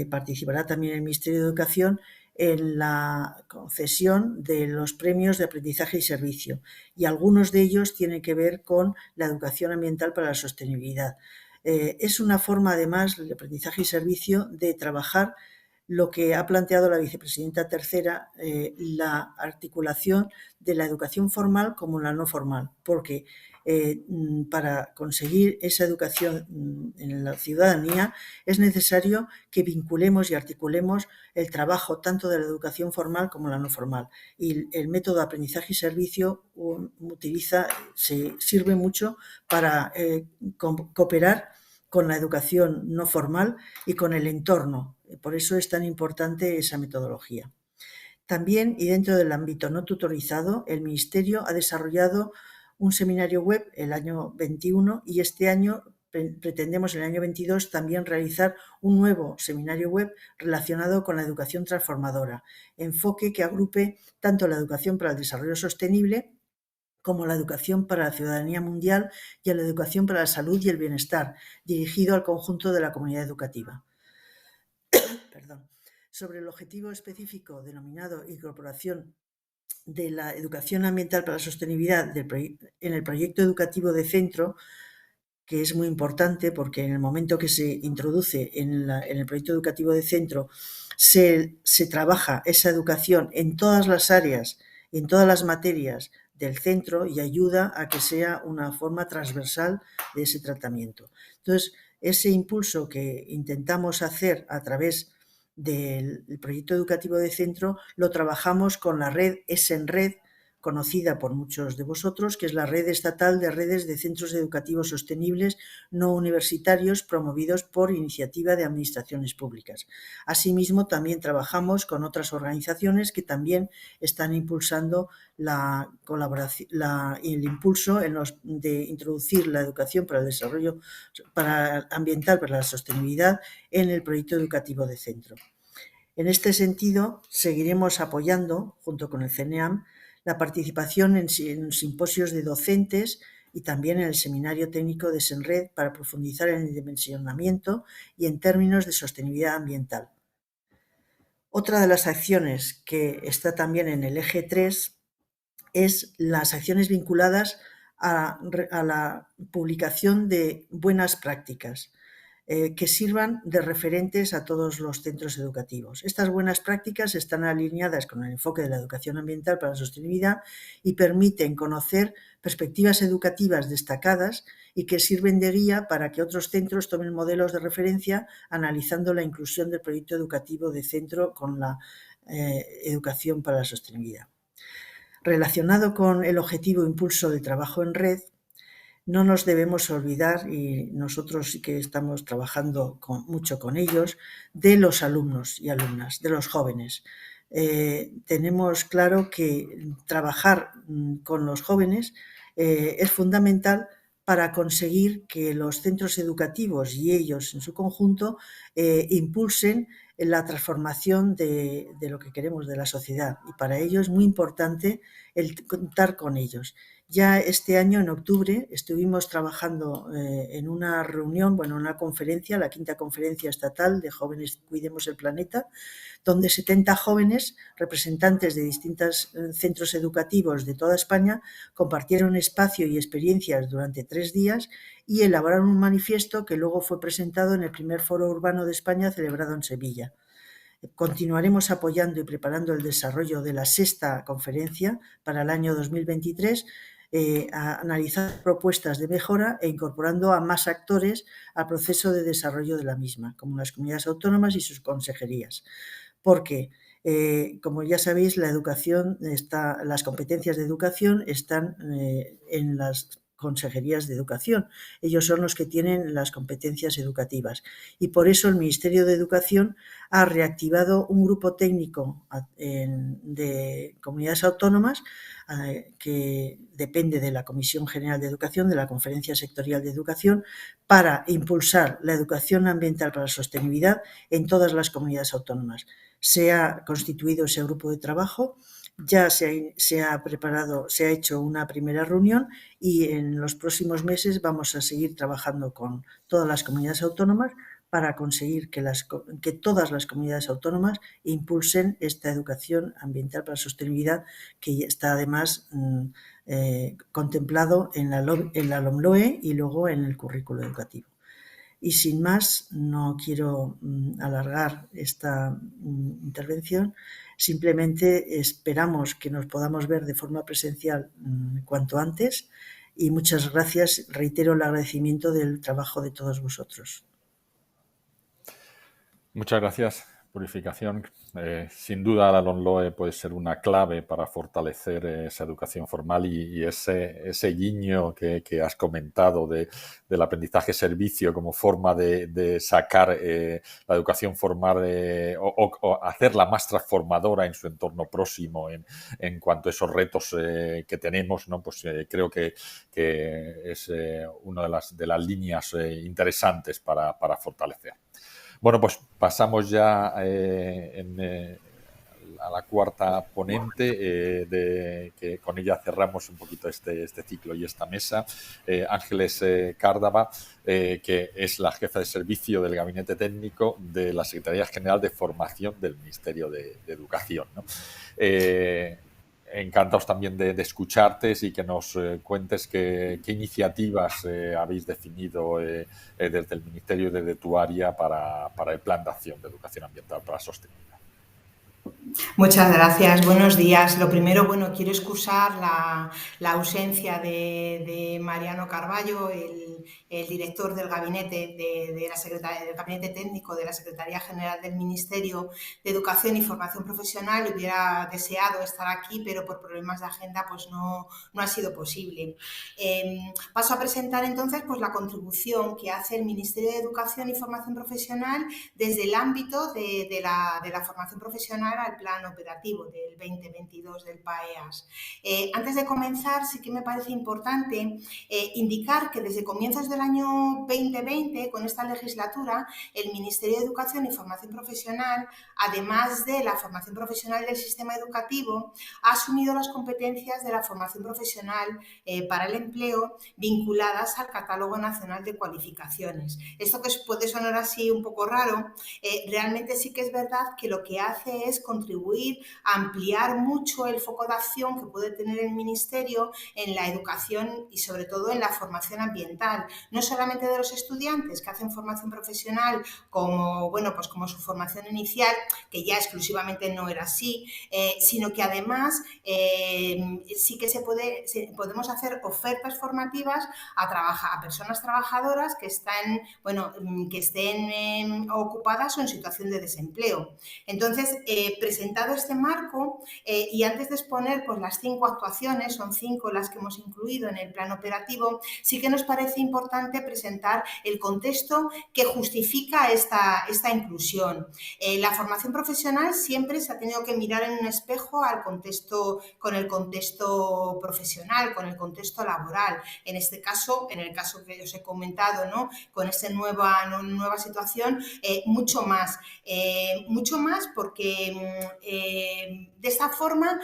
participará también el Ministerio de Educación en la concesión de los premios de aprendizaje y servicio, y algunos de ellos tienen que ver con la educación ambiental para la sostenibilidad. Es una forma, además, el aprendizaje y servicio, de trabajar lo que ha planteado la vicepresidenta tercera, la articulación de la educación formal como la no formal, porque para conseguir esa educación en la ciudadanía es necesario que vinculemos y articulemos el trabajo tanto de la educación formal como la no formal. Y el método de aprendizaje y servicio sirve mucho para cooperar con la educación no formal y con el entorno. Por eso es tan importante esa metodología. También, y dentro del ámbito no tutorizado, el Ministerio ha desarrollado un seminario web el año 21 y este año pretendemos, el año 22, también realizar un nuevo seminario web relacionado con la educación transformadora, enfoque que agrupe tanto la educación para el desarrollo sostenible como la educación para la ciudadanía mundial y a la educación para la salud y el bienestar, dirigido al conjunto de la comunidad educativa. Sobre el objetivo específico denominado incorporación de la educación ambiental para la sostenibilidad en el proyecto educativo de centro, que es muy importante porque en el momento que se introduce en el proyecto educativo de centro se trabaja esa educación en todas las áreas, en todas las materias del centro y ayuda a que sea una forma transversal de ese tratamiento. Entonces, ese impulso que intentamos hacer a través del proyecto educativo de centro lo trabajamos con la red ESENRED, conocida por muchos de vosotros, que es la red estatal de redes de centros educativos sostenibles no universitarios promovidos por iniciativa de administraciones públicas. Asimismo, también trabajamos con otras organizaciones que también están impulsando la colaboración, el impulso de introducir la educación para el desarrollo ambiental, para la sostenibilidad en el proyecto educativo de centro. En este sentido, seguiremos apoyando, junto con el CNEAM, la participación en simposios de docentes y también en el seminario técnico de SENRED para profundizar en el dimensionamiento y en términos de sostenibilidad ambiental. Otra de las acciones que está también en el eje 3 es las acciones vinculadas a la publicación de buenas prácticas que sirvan de referentes a todos los centros educativos. Estas buenas prácticas están alineadas con el enfoque de la educación ambiental para la sostenibilidad y permiten conocer perspectivas educativas destacadas y que sirven de guía para que otros centros tomen modelos de referencia analizando la inclusión del proyecto educativo de centro con la educación para la sostenibilidad. Relacionado con el objetivo impulso de trabajo en red, no nos debemos olvidar, y nosotros sí que estamos trabajando mucho con ellos, de los alumnos y alumnas, de los jóvenes. Tenemos claro que trabajar con los jóvenes es fundamental para conseguir que los centros educativos y ellos en su conjunto impulsen la transformación de lo que queremos de la sociedad, y para ello es muy importante el contar con ellos. Ya este año, en octubre, estuvimos trabajando en una reunión, una conferencia, la 5ª Conferencia Estatal de Jóvenes Cuidemos el Planeta, donde 70 jóvenes, representantes de distintos centros educativos de toda España, compartieron espacio y experiencias durante 3 días y elaboraron un manifiesto que luego fue presentado en el primer Foro Urbano de España celebrado en Sevilla. Continuaremos apoyando y preparando el desarrollo de la 6ª conferencia para el año 2023, analizar propuestas de mejora e incorporando a más actores al proceso de desarrollo de la misma, como las comunidades autónomas y sus consejerías. Porque, como ya sabéis, las competencias de educación están en las consejerías de educación. Ellos son los que tienen las competencias educativas, y por eso el Ministerio de Educación ha reactivado un grupo técnico de comunidades autónomas que depende de la Comisión General de Educación, de la Conferencia Sectorial de Educación, para impulsar la educación ambiental para la sostenibilidad en todas las comunidades autónomas. Se ha constituido ese grupo de trabajo, ya se ha hecho una primera reunión, y en los próximos meses vamos a seguir trabajando con todas las comunidades autónomas para conseguir que todas las comunidades autónomas impulsen esta educación ambiental para la sostenibilidad, que está además contemplado en la LOMLOE y luego en el currículo educativo. Y sin más, no quiero alargar esta intervención, simplemente esperamos que nos podamos ver de forma presencial cuanto antes, y muchas gracias, reitero el agradecimiento del trabajo de todos vosotros. Muchas gracias. Purificación. Sin duda la LOMLOE puede ser una clave para fortalecer esa educación formal, y ese guiño que has comentado del aprendizaje servicio como forma de sacar la educación formal o hacerla más transformadora en su entorno próximo en cuanto a esos retos que tenemos, ¿no? Pues creo que es una de las líneas interesantes para fortalecer. Bueno, pues pasamos ya a la cuarta ponente, que con ella cerramos un poquito este ciclo y esta mesa, Ángeles Cárdava, que es la jefa de servicio del Gabinete Técnico de la Secretaría General de Formación del Ministerio de Educación, ¿no? Encantados también de escucharte y que nos cuentes qué iniciativas habéis definido desde el Ministerio y desde tu área para el Plan de Acción de Educación Ambiental para la Sostenibilidad. Muchas gracias, buenos días. Lo primero, quiero excusar la ausencia de Mariano Carballo, el director del gabinete del Gabinete Técnico de la Secretaría General del Ministerio de Educación y Formación Profesional. Hubiera deseado estar aquí, pero por problemas de agenda pues no ha sido posible. Paso a presentar entonces pues la contribución que hace el Ministerio de Educación y Formación Profesional desde el ámbito de la formación profesional al plan operativo del 2022 del PAEAS. Antes de comenzar, sí que me parece importante indicar que desde comienzos del año 2020, con esta legislatura, el Ministerio de Educación y Formación Profesional, además de la formación profesional del sistema educativo, ha asumido las competencias de la formación profesional para el empleo vinculadas al Catálogo Nacional de Cualificaciones. Esto, que puede sonar así un poco raro, realmente sí que es verdad que lo que hace es contribuir a ampliar mucho el foco de acción que puede tener el Ministerio en la educación y sobre todo en la formación ambiental, no solamente de los estudiantes que hacen formación profesional como su formación inicial, que ya exclusivamente no era así, sino que además sí que podemos hacer ofertas formativas a personas trabajadoras que estén ocupadas o en situación de desempleo. Entonces, presentado este marco y antes de exponer pues, las 5 actuaciones, son 5 las que hemos incluido en el plan operativo, sí que nos parece importante presentar el contexto que justifica esta inclusión. La formación profesional siempre se ha tenido que mirar en un espejo con el contexto profesional, con el contexto laboral. En este caso, en el caso que os he comentado, ¿no? Con esta nueva situación, mucho más porque de esta forma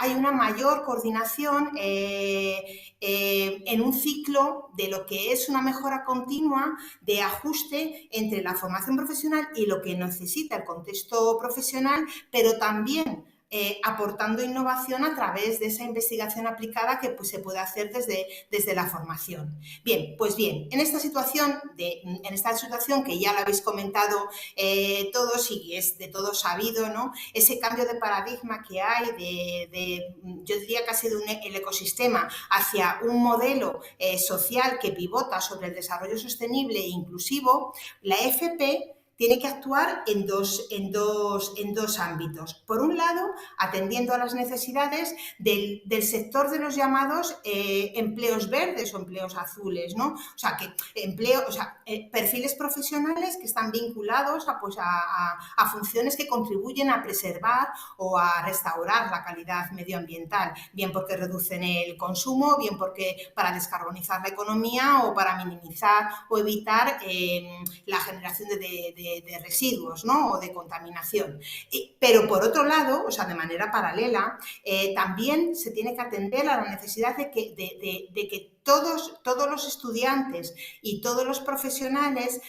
hay una mayor coordinación en un ciclo de lo que es una mejora continua de ajuste entre la formación profesional y lo que necesita el contexto profesional, pero también aportando innovación a través de esa investigación aplicada que pues, se puede hacer desde la formación. Bien, pues bien, en esta situación que ya lo habéis comentado todos y es de todo sabido, ¿no? Ese cambio de paradigma que hay yo diría casi de el ecosistema hacia un modelo social que pivota sobre el desarrollo sostenible e inclusivo, la FP tiene que actuar en dos ámbitos. Por un lado, atendiendo a las necesidades del sector de los llamados empleos verdes o empleos azules, ¿no? O sea, perfiles profesionales que están vinculados a funciones que contribuyen a preservar o a restaurar la calidad medioambiental, bien porque reducen el consumo, bien porque para descarbonizar la economía o para minimizar o evitar la generación de residuos, ¿no? O de contaminación. Pero por otro lado, o sea, de manera paralela, también se tiene que atender a la necesidad de que todos los estudiantes y todos los profesionales,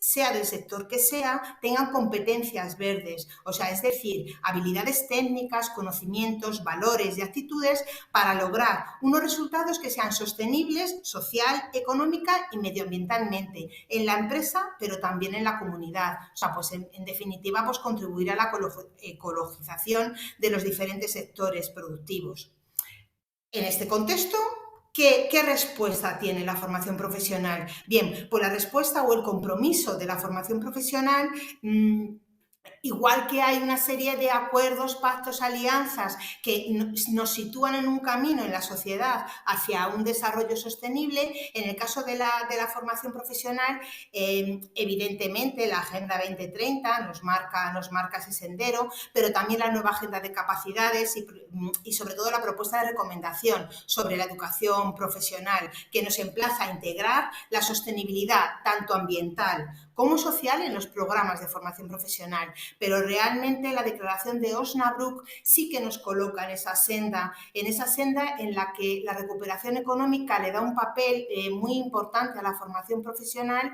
sea del sector que sea, tengan competencias verdes, o sea, es decir, habilidades técnicas, conocimientos, valores y actitudes para lograr unos resultados que sean sostenibles social, económica y medioambientalmente en la empresa, pero también en la comunidad. O sea, pues en definitiva, pues contribuir a la ecologización de los diferentes sectores productivos. En este contexto, ¿qué respuesta tiene la formación profesional? Bien, pues la respuesta o el compromiso de la formación profesional, igual que hay una serie de acuerdos, pactos, alianzas que nos sitúan en un camino en la sociedad hacia un desarrollo sostenible, en el caso de la formación profesional, evidentemente la Agenda 2030 nos marca ese sendero, pero también la nueva Agenda de Capacidades y sobre todo la propuesta de recomendación sobre la educación profesional, que nos emplaza a integrar la sostenibilidad tanto ambiental como social en los programas de formación profesional. Pero realmente la declaración de Osnabrück sí que nos coloca en esa senda en la que la recuperación económica le da un papel muy importante a la formación profesional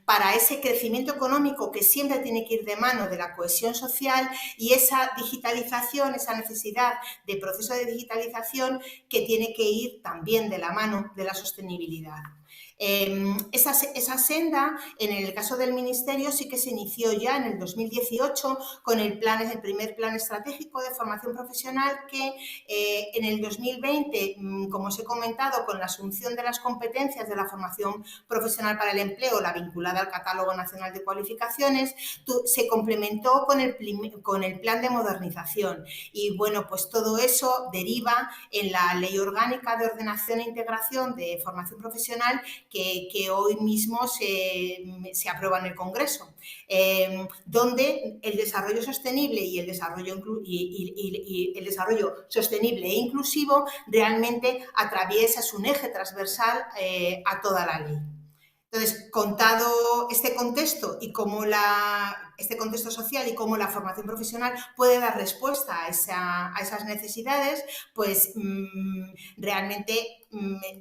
para ese crecimiento económico que siempre tiene que ir de mano de la cohesión social y esa digitalización, esa necesidad de proceso de digitalización que tiene que ir también de la mano de la sostenibilidad. Esa senda, en el caso del Ministerio, sí que se inició ya en el 2018 con el primer plan estratégico de formación profesional que en el 2020, como os he comentado, con la asunción de las competencias de la formación profesional para el empleo, la vinculada al Catálogo Nacional de Cualificaciones, se complementó con el plan de modernización. Y bueno, pues todo eso deriva en la Ley Orgánica de Ordenación e Integración de Formación Profesional que hoy mismo se aprueba en el Congreso, donde el desarrollo sostenible y el desarrollo sostenible e inclusivo realmente atraviesa, es un eje transversal a toda la ley. Entonces, contado este contexto y cómo este contexto social y cómo la formación profesional puede dar respuesta a esas necesidades, pues realmente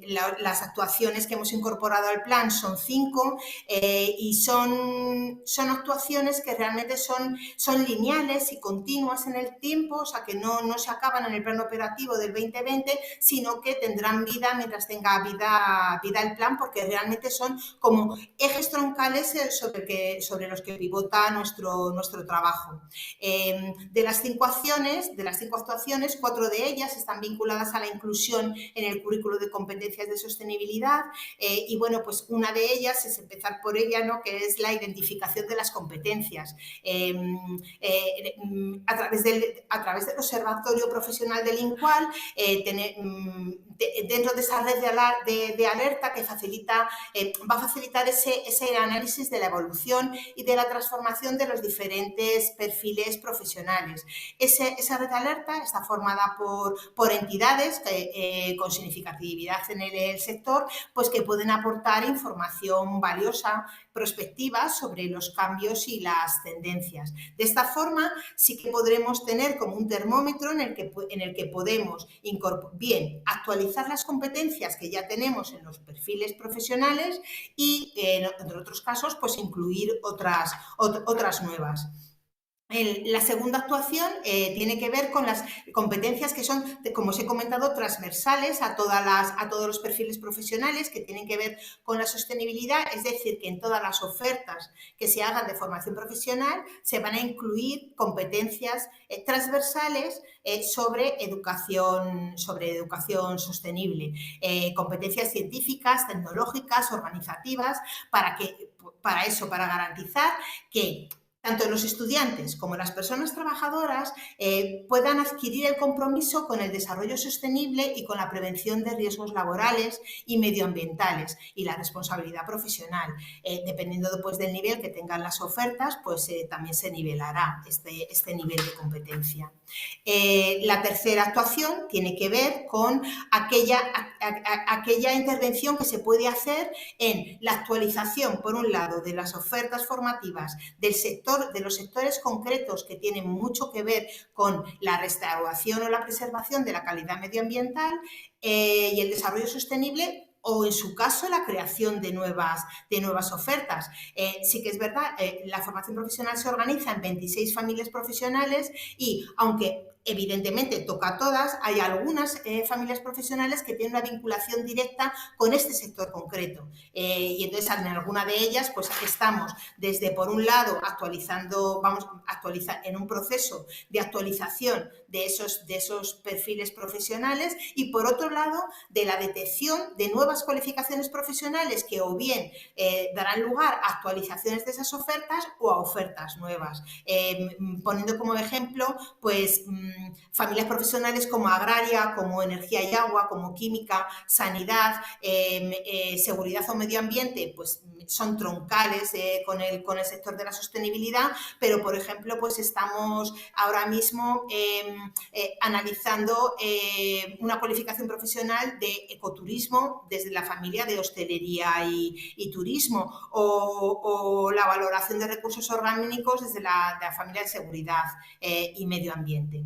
las actuaciones que hemos incorporado al plan son 5 y son actuaciones que realmente son lineales y continuas en el tiempo, o sea que no se acaban en el plan operativo del 2020, sino que tendrán vida mientras tenga vida el plan, porque realmente son como ejes troncales sobre los que pivota nuestro trabajo. De las 5 actuaciones, 4 de ellas están vinculadas a la inclusión en el currículo de competencias de sostenibilidad y bueno, pues una de ellas es empezar por ella, ¿no?, que es la identificación de las competencias. A través del Observatorio Profesional del INCUAL, dentro de esa red de alerta que va a facilitar ese análisis de la evolución y de la transformación de los diferentes perfiles profesionales. Esa red de alerta está formada por entidades con significatividad en el sector, pues que pueden aportar información valiosa, prospectiva sobre los cambios y las tendencias. De esta forma sí que podremos tener como un termómetro en el que podemos bien actualizar las competencias que ya tenemos en los perfiles profesionales y en otros casos pues incluir otras nuevas. La segunda actuación tiene que ver con las competencias que son, como os he comentado, transversales a todos los perfiles profesionales, que tienen que ver con la sostenibilidad, es decir, que en todas las ofertas que se hagan de formación profesional se van a incluir competencias transversales sobre educación sostenible, competencias científicas, tecnológicas, organizativas, para garantizar que tanto los estudiantes como las personas trabajadoras puedan adquirir el compromiso con el desarrollo sostenible y con la prevención de riesgos laborales y medioambientales y la responsabilidad profesional. Dependiendo pues, del nivel que tengan las ofertas, pues también se nivelará este nivel de competencia. La tercera actuación tiene que ver con aquella intervención que se puede hacer en la actualización, por un lado, de las ofertas formativas de los sectores concretos que tienen mucho que ver con la restauración o la preservación de la calidad medioambiental y el desarrollo sostenible, o en su caso la creación de nuevas ofertas. Sí que es verdad, la formación profesional se organiza en 26 familias profesionales y aunque evidentemente toca a todas, hay algunas familias profesionales que tienen una vinculación directa con este sector concreto y entonces en alguna de ellas pues estamos desde, por un lado, vamos a actualizar en un proceso de actualización de esos perfiles profesionales y, por otro lado, de la detección de nuevas cualificaciones profesionales que o bien darán lugar a actualizaciones de esas ofertas o a ofertas nuevas. Poniendo como ejemplo, pues familias profesionales como agraria, como energía y agua, como química, sanidad, seguridad o medio ambiente, pues son troncales con el sector de la sostenibilidad, pero por ejemplo pues estamos ahora mismo analizando una cualificación profesional de ecoturismo desde la familia de hostelería y turismo o la valoración de recursos orgánicos desde la familia de seguridad y medio ambiente.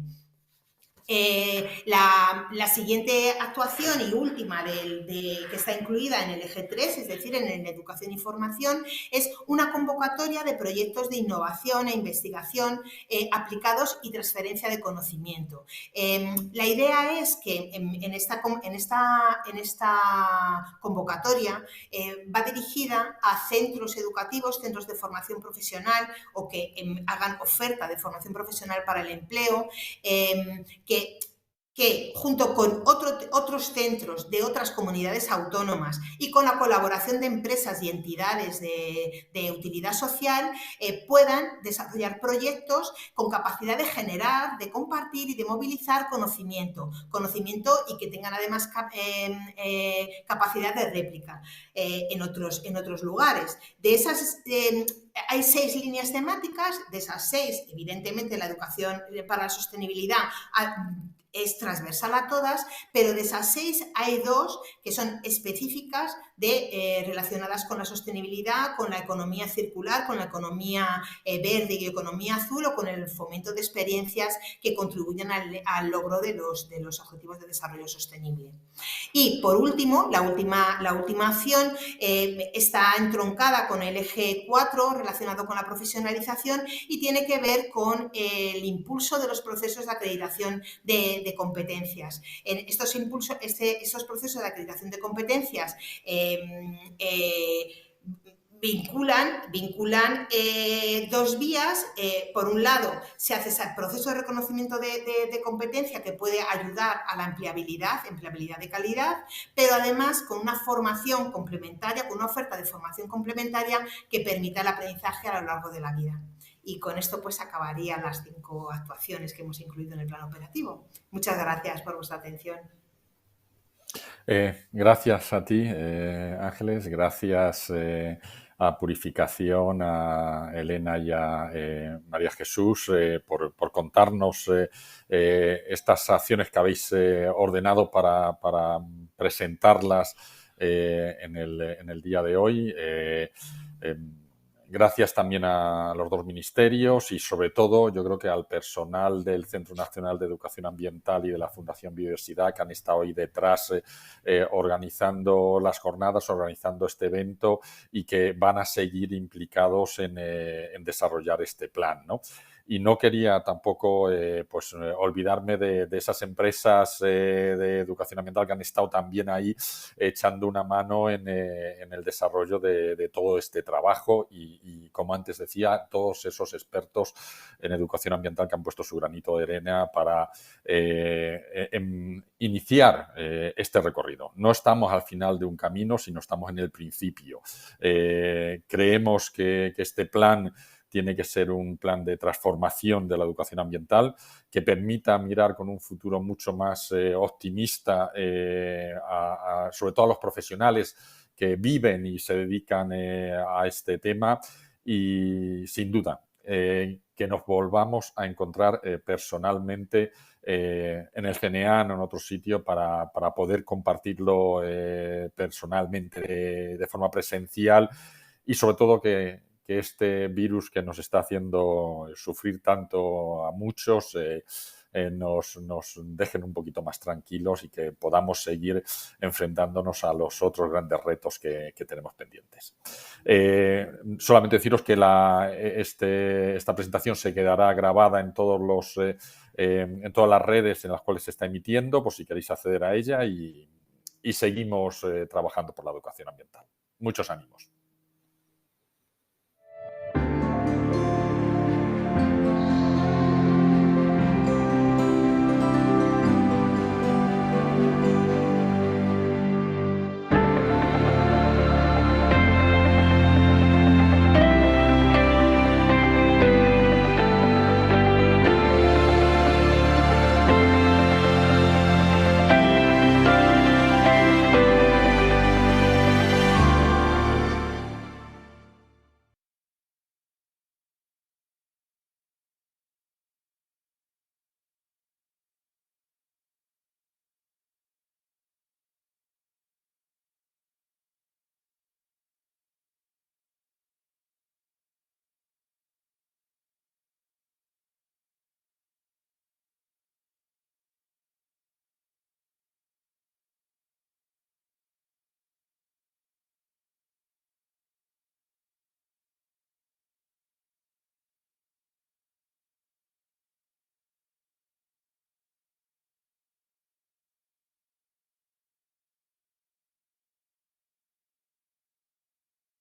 La siguiente actuación y última que está incluida en el eje 3, es decir, en educación y formación, es una convocatoria de proyectos de innovación e investigación aplicados y transferencia de conocimiento. La idea es que en esta convocatoria va dirigida a centros educativos, centros de formación profesional o que hagan oferta de formación profesional para el empleo, que junto con otros centros de otras comunidades autónomas y con la colaboración de empresas y entidades de utilidad social puedan desarrollar proyectos con capacidad de generar, de compartir y de movilizar conocimiento y que tengan además capacidad de réplica en otros lugares. De esas hay 6 líneas temáticas, de esas 6, evidentemente la educación para la sostenibilidad es transversal a todas, pero de esas 6 hay 2 que son específicas relacionadas con la sostenibilidad, con la economía circular, con la economía verde y economía azul o con el fomento de experiencias que contribuyen al logro de los objetivos de desarrollo sostenible. Y por último, la última acción está entroncada con el eje 4 relacionado con la profesionalización y tiene que ver con el impulso de los procesos de acreditación de competencias. Estos procesos de acreditación de competencias vinculan dos vías. Por un lado, se hace ese proceso de reconocimiento de competencia que puede ayudar a la empleabilidad de calidad, pero además con una formación complementaria, con una oferta de formación complementaria que permita el aprendizaje a lo largo de la vida. Y con esto pues acabarían las 5 actuaciones que hemos incluido en el plan operativo. Muchas gracias por vuestra atención. Gracias a ti, Ángeles, gracias a Purificación, a Elena y a María Jesús por contarnos estas acciones que habéis ordenado para presentarlas en el día de hoy. Gracias también a los 2 ministerios y, sobre todo, yo creo que al personal del Centro Nacional de Educación Ambiental y de la Fundación Biodiversidad, que han estado ahí detrás organizando las jornadas, organizando este evento y que van a seguir implicados en desarrollar este plan, ¿no? Y no quería tampoco olvidarme de esas empresas de educación ambiental que han estado también ahí echando una mano en el desarrollo de todo este trabajo y, como antes decía, todos esos expertos en educación ambiental que han puesto su granito de arena para iniciar este recorrido. No estamos al final de un camino, sino estamos en el principio. Creemos que este plan tiene que ser un plan de transformación de la educación ambiental que permita mirar con un futuro mucho más optimista, sobre todo a los profesionales que viven y se dedican a este tema y, sin duda, que nos volvamos a encontrar personalmente en el CNEAN o en otro sitio para poder compartirlo personalmente de forma presencial y, sobre todo, que este virus que nos está haciendo sufrir tanto a muchos nos dejen un poquito más tranquilos y que podamos seguir enfrentándonos a los otros grandes retos que tenemos pendientes. Solamente deciros que esta presentación se quedará grabada en todas las redes en las cuales se está emitiendo, por si queréis acceder a ella, y seguimos trabajando por la educación ambiental. Muchos ánimos.